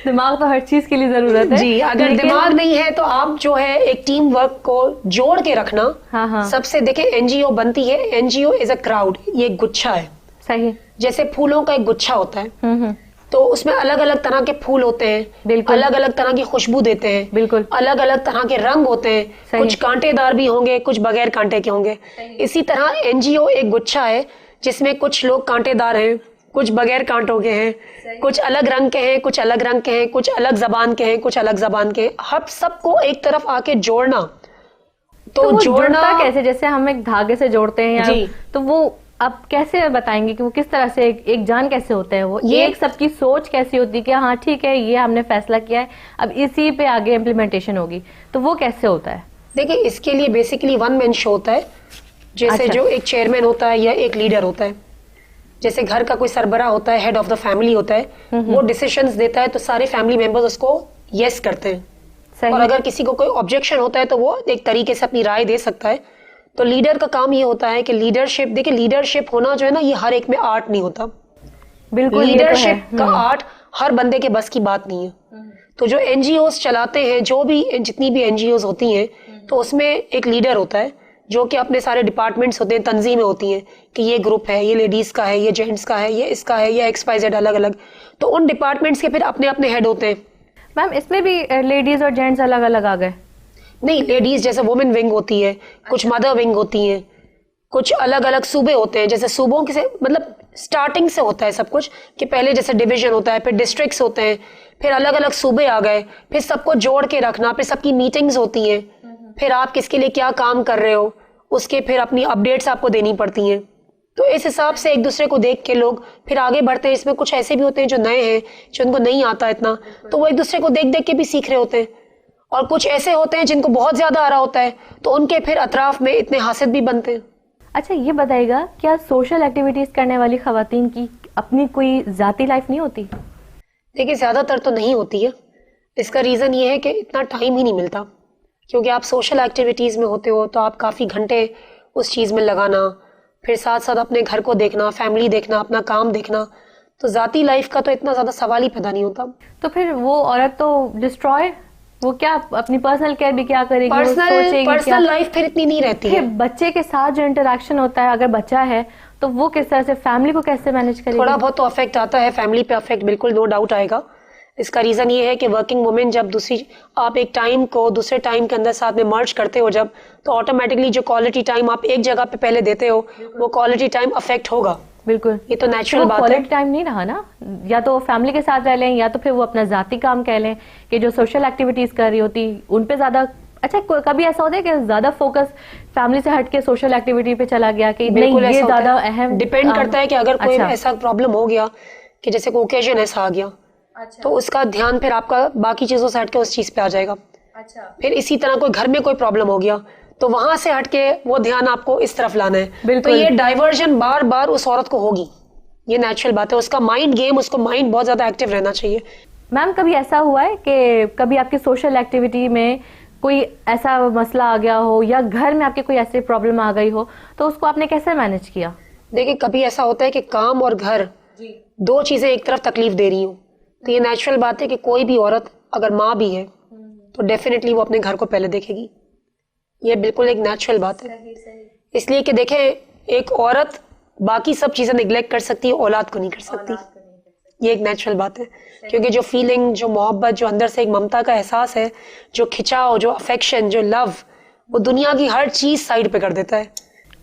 दिमाग तो हर चीज के लिए जरूरत है जी, अगर लेकिन- दिमाग नहीं है तो आप जो है एक टीम वर्क को जोड़ के रखना। हाँ हाँ, सबसे देखें, एनजीओ बनती है, एनजीओ इज अ क्राउड, ये एक गुच्छा है। सही। जैसे फूलों का एक गुच्छा होता है, तो उसमें अलग अलग तरह के फूल होते हैं, बिल्कुल। अलग अलग तरह की खुशबू देते हैं, बिल्कुल। अलग अलग तरह के रंग होते हैं, सही। कुछ कांटेदार भी होंगे, कुछ बगैर कांटे के होंगे। इसी तरह एनजीओ एक गुच्छा है जिसमें कुछ लोग कांटेदार हैं, कुछ बगैर कांटों के हैं, कुछ अलग रंग के हैं, कुछ अलग रंग के हैं, कुछ अलग जबान के हैं, कुछ अलग जबान के हैं। हम सबको एक तरफ आके जोड़ना, तो वो जोड़ना जुड़ता कैसे? जैसे हम एक धागे से जोड़ते हैं जी। तो वो आप कैसे बताएंगे कि वो किस तरह से एक जान कैसे होता है? वो ये एक सबकी सोच कैसी होती है कि हाँ ठीक है, ये हमने फैसला किया है, अब इसी पे आगे इम्प्लीमेंटेशन होगी, तो वो कैसे होता है? देखिए, इसके लिए बेसिकली वन मैन शो होता है। जैसे अच्छा। जो एक चेयरमैन होता है या एक लीडर होता है, जैसे घर का कोई सरबरा होता है, हेड ऑफ द फैमिली होता है, वो डिसीजंस देता है तो सारे फैमिली मेंबर्स उसको यस करते हैं। सही। और अगर किसी को कोई ऑब्जेक्शन होता है तो वो एक तरीके से अपनी राय दे सकता है। तो लीडर का काम ये होता है कि लीडरशिप, देखिए लीडरशिप होना जो है ना, ये हर एक में आर्ट नहीं होता। बिल्कुल, ये तो है। लीडरशिप का आर्ट हर बंदे के बस की बात नहीं है। तो जो एनजीओस चलाते हैं, जो भी जितनी भी एनजीओस होती हैं, तो उसमें एक लीडर होता है जो कि अपने सारे डिपार्टमेंट्स होते हैं, तंजीमें होती हैं कि ये ग्रुप है, ये लेडीज का है, ये जेंट्स का है, ये इसका है, ये XYZ अलग अलग। तो उन डिपार्टमेंट्स के फिर अपने अपने हेड होते हैं। मैम, इसमें भी लेडीज और जेंट्स अलग अलग आ गए? नहीं, लेडीज जैसे वुमेन विंग होती है, कुछ मदर विंग होती हैं, कुछ अलग अलग सूबे होते हैं। जैसे सूबों के से मतलब स्टार्टिंग से होता है सब कुछ, कि पहले जैसे डिवीजन होता है, फिर डिस्ट्रिक्ट्स होते हैं, फिर अलग अलग सूबे आ गए, फिर सबको जोड़ के रखना, फिर सबकी मीटिंग्स होती हैं, फिर आप किसके लिए क्या काम कर रहे हो, उसके फिर अपनी अपडेट्स आपको देनी पड़ती हैं। तो इस हिसाब से एक दूसरे को देख के लोग फिर आगे बढ़ते हैं। इसमें कुछ ऐसे भी होते हैं जो नए हैं, जो उनको नहीं आता इतना, तो वो एक दूसरे को देख देख के भी सीख रहे होते हैं। और कुछ ऐसे होते हैं जिनको बहुत ज्यादा आ रहा होता है, तो उनके फिर अतराफ में इतने हासिल भी बनते हैं। अच्छा, ये बताइएगा, क्या सोशल एक्टिविटीज करने वाली खवातीन की अपनी कोई जाती लाइफ नहीं होती? देखिए, ज्यादातर तो नहीं होती है। इसका रीजन ये है कि इतना टाइम ही नहीं मिलता, क्योंकि आप सोशल एक्टिविटीज में होते हो तो आप काफी घंटे उस चीज में लगाना, फिर साथ साथ अपने घर को देखना, फैमिली देखना, अपना काम देखना, तो जाती लाइफ का तो इतना ज्यादा सवाल ही पैदा नहीं होता। तो फिर वो औरत तो डिस्ट्रॉय, वो क्या अपनी पर्सनल केयर भी क्या करेगी? वो सोचेगी क्या? पर्सनल लाइफ फिर इतनी नहीं रहती फिर है। बच्चे के साथ जो इंटरेक्शन होता है, अगर बच्चा है तो वो किस तरह से फैमिली को कैसे मैनेज करेगी? थोड़ा बहुत तो अफेक्ट आता है, फैमिली पे अफेक्ट बिल्कुल नो डाउट आएगा। इसका रीजन ये है कि वर्किंग वुमेन जब आप एक टाइम को दूसरे टाइम के अंदर साथ में मर्ज करते हो जब, तो ऑटोमेटिकली जो क्वालिटी टाइम आप एक जगह पे पहले देते हो, वो क्वालिटी टाइम अफेक्ट होगा। बिल्कुल, ये तो नेचुरल बात है। क्वालिटी टाइम नहीं रहा ना, या तो फैमिली के साथ रह लें, या तो फिर वो अपना जाती काम कह लें कि जो सोशल एक्टिविटीज कर रही होती उन पे ज्यादा। अच्छा, कभी ऐसा होता है कि ज्यादा फोकस फैमिली से हट के सोशल एक्टिविटी पे चला गया कि नहीं, ये ज्यादा अहम? डिपेंड करता है कि अगर कोई अच्छा। ऐसा प्रॉब्लम हो गया कि जैसे कोई ओकेजन ऐसा आ गया, अच्छा। तो उसका ध्यान फिर आपका बाकी चीजों से हटके उस चीज पे आ जाएगा। अच्छा। फिर इसी तरह कोई घर में कोई प्रॉब्लम हो गया तो वहां से हटके वो ध्यान आपको इस तरफ लाना है। तो बिल्कुल। ये डाइवर्जन बार बार उस औरत को होगी, ये नेचुरल बात है। उसका माइंड गेम, उसको माइंड बहुत ज्यादा एक्टिव रहना चाहिए। मैम, कभी ऐसा हुआ है कि कभी आपकी सोशल एक्टिविटी में कोई ऐसा मसला आ गया हो, या घर में आपके कोई ऐसी प्रॉब्लम आ गई हो, तो उसको आपने कैसे मैनेज किया? देखिए, कभी ऐसा होता है कि काम और घर दो चीजें एक तरफ तकलीफ दे रही हूँ, तो ये नेचुरल बात है कि कोई भी औरत अगर माँ भी है तो डेफिनेटली वो अपने घर को पहले देखेगी। ये बिल्कुल एक नेचुरल बात है। इसलिए कि देखें, एक औरत बाकी सब चीजें निगलेक्ट कर सकती है, औलाद को नहीं कर सकती। ये एक नेचुरल बात है, क्योंकि जो फीलिंग, जो मोहब्बत, जो अंदर से एक ममता का एहसास है, जो खिंचाव, जो अफेक्शन, जो लव, वो दुनिया की हर चीज साइड पे कर देता है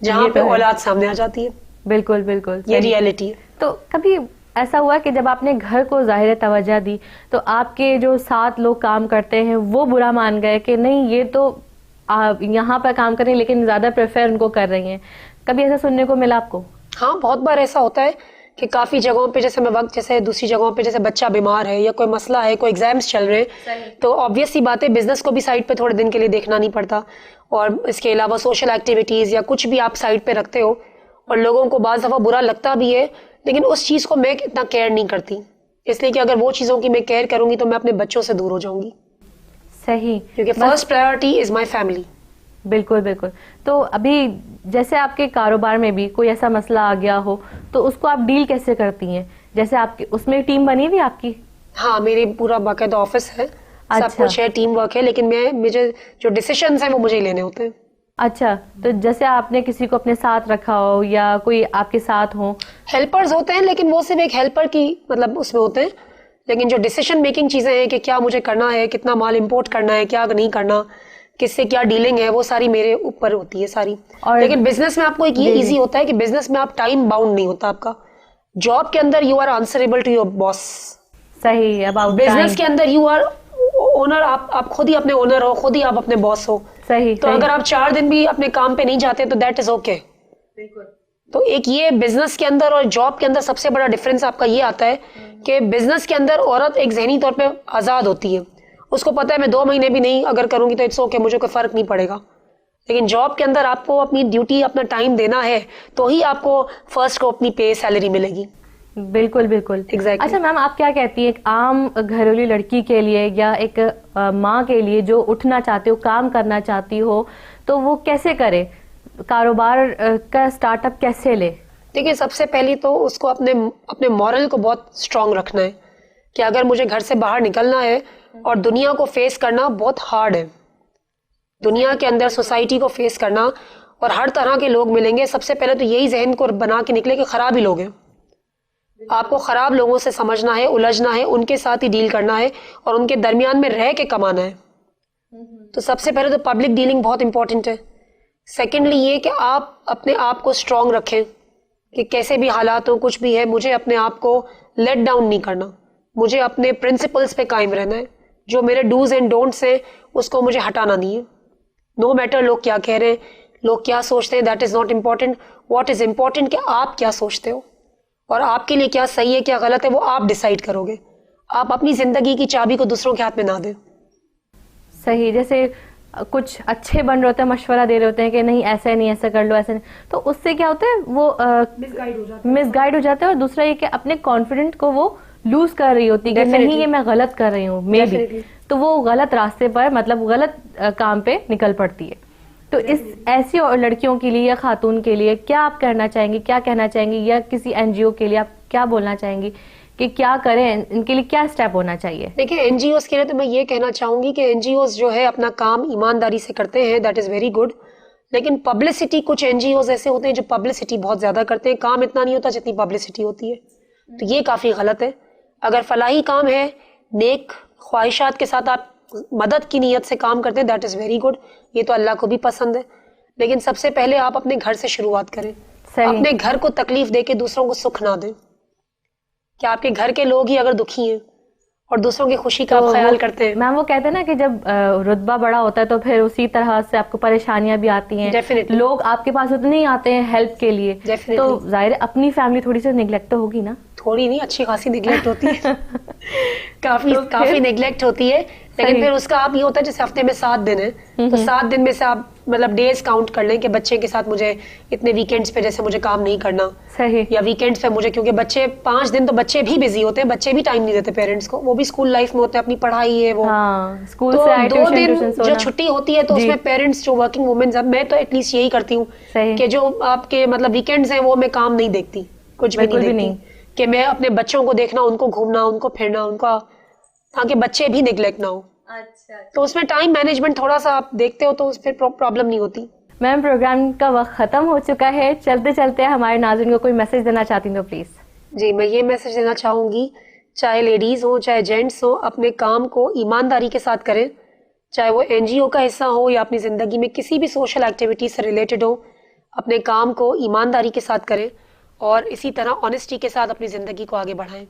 जहाँ पे औलाद सामने आ जाती है। बिल्कुल बिल्कुल, ये रियलिटी है। तो कभी ऐसा हुआ कि जब आपने घर को ज़ाहिर तवज्जो दी तो आपके जो 7 लोग काम करते हैं वो बुरा मान गए कि नहीं, ये तो यहाँ पर काम कर रही हैं लेकिन ज़्यादा प्रेफर उनको कर रही हैं? कभी ऐसा सुनने को मिला आपको? हाँ, बहुत बार ऐसा होता है कि काफ़ी जगहों पे, जैसे मैं वक्त, जैसे दूसरी जगहों पे जैसे बच्चा बीमार है या कोई मसला है, कोई एग्जाम्स चल रहे हैं, तो ऑब्वियस सी बात है बिजनेस को भी साइड पे थोड़े दिन के लिए देखना नहीं पड़ता, और इसके अलावा सोशल एक्टिविटीज़ या कुछ भी आप साइड पे रखते हो, और लोगों को बाज़ दफ़ा बुरा लगता भी है, लेकिन उस चीज़ को मैं इतना केयर नहीं करती, इसलिए कि अगर वो चीज़ों की मैं केयर करूंगी तो मैं अपने बच्चों से दूर हो जाऊंगी। सही, क्योंकि first priority is my family. बिल्कुल बिल्कुल। तो अभी जैसे आपके कारोबार में भी कोई ऐसा मसला आ गया हो तो उसको आप डील कैसे करती हैं? जैसे आपकी उसमें टीम बनी हुई आपकी? हाँ, मेरी पूरा बाकायदा ऑफिस है। अच्छा। सब कुछ है, टीम वर्क है, लेकिन मुझे जो डिसीजंस हैं वो मुझे ही लेने होते हैं। अच्छा, तो जैसे आपने किसी को अपने साथ रखा हो या कोई आपके साथ हो? हेल्पर्स होते हैं, लेकिन वो सिर्फ एक हेल्पर की मतलब उसमें होते हैं, लेकिन जो डिसीजन मेकिंग चीजें हैं कि क्या मुझे करना है, कितना माल इंपोर्ट करना है, क्या नहीं करना, किससे क्या डीलिंग है, वो सारी मेरे ऊपर होती है सारी। लेकिन बिजनेस में आपको एक ये इजी होता है कि बिजनेस में आप टाइम बाउंड नहीं होता आपका। जॉब के अंदर you are answerable to your boss. सही। अबाउट बिजनेस के अंदर यू आर ओनर, आप खुद ही अपने ओनर हो, खुद ही आप अपने बॉस हो। सही। तो अगर आप 4 दिन भी अपने काम पे नहीं जाते तो दैट इज ओके। तो एक ये बिजनेस के अंदर और जॉब के अंदर सबसे बड़ा डिफरेंस आपका ये आता है कि बिजनेस के अंदर औरत एक ज़हनी तौर पे आज़ाद होती है, उसको पता है मैं 2 महीने भी नहीं अगर करूंगी तो इट्स ओके, मुझे कोई फर्क नहीं पड़ेगा। लेकिन जॉब के अंदर आपको अपनी ड्यूटी, अपना टाइम देना है, तो ही आपको फर्स्ट को अपनी पे सैलरी मिलेगी। बिल्कुल बिल्कुल, exactly. अच्छा मैम, आप क्या कहती है एक आम घरेलू लड़की के लिए या एक माँ के लिए जो उठना चाहती हो, काम करना चाहती हो, तो वो कैसे करे? कारोबार का स्टार्टअप कैसे ले? देखिए, सबसे पहले तो उसको अपने मॉरल को बहुत स्ट्रांग रखना है कि अगर मुझे घर से बाहर निकलना है और दुनिया को फेस करना बहुत हार्ड है, दुनिया के अंदर सोसाइटी को फेस करना, और हर तरह के लोग मिलेंगे, सबसे पहले तो यही जहन को बना के निकले कि खराब ही लोग हैं। आपको खराब लोगों से समझना है, उलझना है, उनके साथ ही डील करना है और उनके दरमियान में रह के कमाना है। तो सबसे पहले तो पब्लिक डीलिंग बहुत इंपॉर्टेंट है। सेकेंडली ये कि आप अपने आप को स्ट्रांग रखें कि कैसे भी हालात हो, कुछ भी है, मुझे अपने आप को लेट डाउन नहीं करना, मुझे अपने प्रिंसिपल्स पे कायम रहना है। जो मेरे डूज एंड डोंट्स हैं उसको मुझे हटाना नहीं है। नो मैटर लोग क्या कह रहे हैं, लोग क्या सोचते हैं, that is not important. What is important कि आप क्या सोचते हो और आपके लिए क्या सही है, क्या गलत है, वो आप डिसाइड करोगे। आप अपनी जिंदगी की चाबी को दूसरों के हाथ में ना दें। सही। जैसे कुछ अच्छे बन रहे होते हैं, मशवरा दे रहे होते हैं कि नहीं ऐसे नहीं, ऐसा कर लो, ऐसे नहीं, तो उससे क्या होता है वो मिसगाइड हो जाता है। और दूसरा ये कि अपने कॉन्फिडेंट को वो लूज कर रही होती है कि नहीं ये मैं गलत कर रही हूँ मे बी, तो वो गलत रास्ते पर, मतलब गलत काम पे निकल पड़ती है। तो इस ऐसी लड़कियों के लिए या खातून के लिए क्या आप कहना चाहेंगी, क्या कहना चाहेंगी, या किसी एनजीओ के लिए आप क्या बोलना चाहेंगी कि क्या करें, इनके लिए क्या स्टेप होना चाहिए? देखिए, एनजीओज के लिए तो मैं ये कहना चाहूंगी कि एनजीओज जो है अपना काम ईमानदारी से करते हैं, दैट इज वेरी गुड। लेकिन पब्लिसिटी, कुछ एनजीओज ऐसे होते हैं जो पब्लिसिटी बहुत ज्यादा करते हैं, काम इतना नहीं होता जितनी पब्लिसिटी होती है, तो ये काफी गलत है। अगर फलाही काम है, नेक ख्वाहिशात के साथ आप मदद की नीयत से काम करते हैं, दैट इज वेरी गुड, ये तो अल्लाह को भी पसंद है। लेकिन सबसे पहले आप अपने घर से शुरुआत करें। अपने घर को तकलीफ दे के दूसरों को सुख ना दें। कि आपके घर के लोग ही अगर दुखी हैं और दूसरों की खुशी का आप ख्याल करते हैं। मैम वो कहते हैं ना कि जब रुतबा बड़ा होता है तो फिर उसी तरह से आपको परेशानियां भी आती हैं। Definitely. लोग आपके पास उतने ही आते हैं हेल्प के लिए। Definitely. तो जाहिर अपनी फैमिली थोड़ी सी निगलेक्ट तो होगी ना? थोड़ी नहीं, अच्छी खासी निगलेक्ट होती है। काफी निगलेक्ट होती है। लेकिन फिर उसका आप ये होता है जैसे हफ्ते में 7 दिन है, तो 7 दिन में से आप मतलब डेज काउंट कर लें कि बच्चे के साथ मुझे इतने वीकेंड्स पे जैसे मुझे काम नहीं करना। सही। या वीकेंड्स पे मुझे, क्योंकि बच्चे 5 दिन तो बच्चे भी बिजी होते हैं, बच्चे भी टाइम नहीं देते पेरेंट्स को, वो भी स्कूल लाइफ में होते हैं, अपनी पढ़ाई है वो। हाँ, स्कूल तो से आए 2 दिन जो छुट्टी होती है तो उसमें पेरेंट्स जो वर्किंग वुमेन्स, अब मैं तो एटलीस्ट यही करती हूँ कि जो आपके मतलब वीकेंड्स हैं वो मैं काम नहीं देखती, कुछ भी नहीं देखती, कि मैं अपने बच्चों को देखना, उनको घूमना, उनको फिरना, उनका ताकि बच्चे भी निगलेक्ट ना हो। अच्छा। तो उसमें टाइम मैनेजमेंट थोड़ा सा आप देखते हो तो उस पर प्रॉब्लम नहीं होती। मैम प्रोग्राम का वक्त खत्म हो चुका है, चलते चलते हमारे नाज़रीन को कोई मैसेज देना चाहती हूँ तो प्लीज। जी, मैं ये मैसेज देना चाहूंगी, चाहे लेडीज हो चाहे जेंट्स हो, अपने काम को ईमानदारी के साथ करें, चाहे वो एनजीओ का हिस्सा हो या अपनी जिंदगी में किसी भी सोशल एक्टिविटी से रिलेटेड हो, अपने काम को ईमानदारी के साथ करें और इसी तरह ऑनेस्टी के साथ अपनी जिंदगी को आगे बढ़ाएं।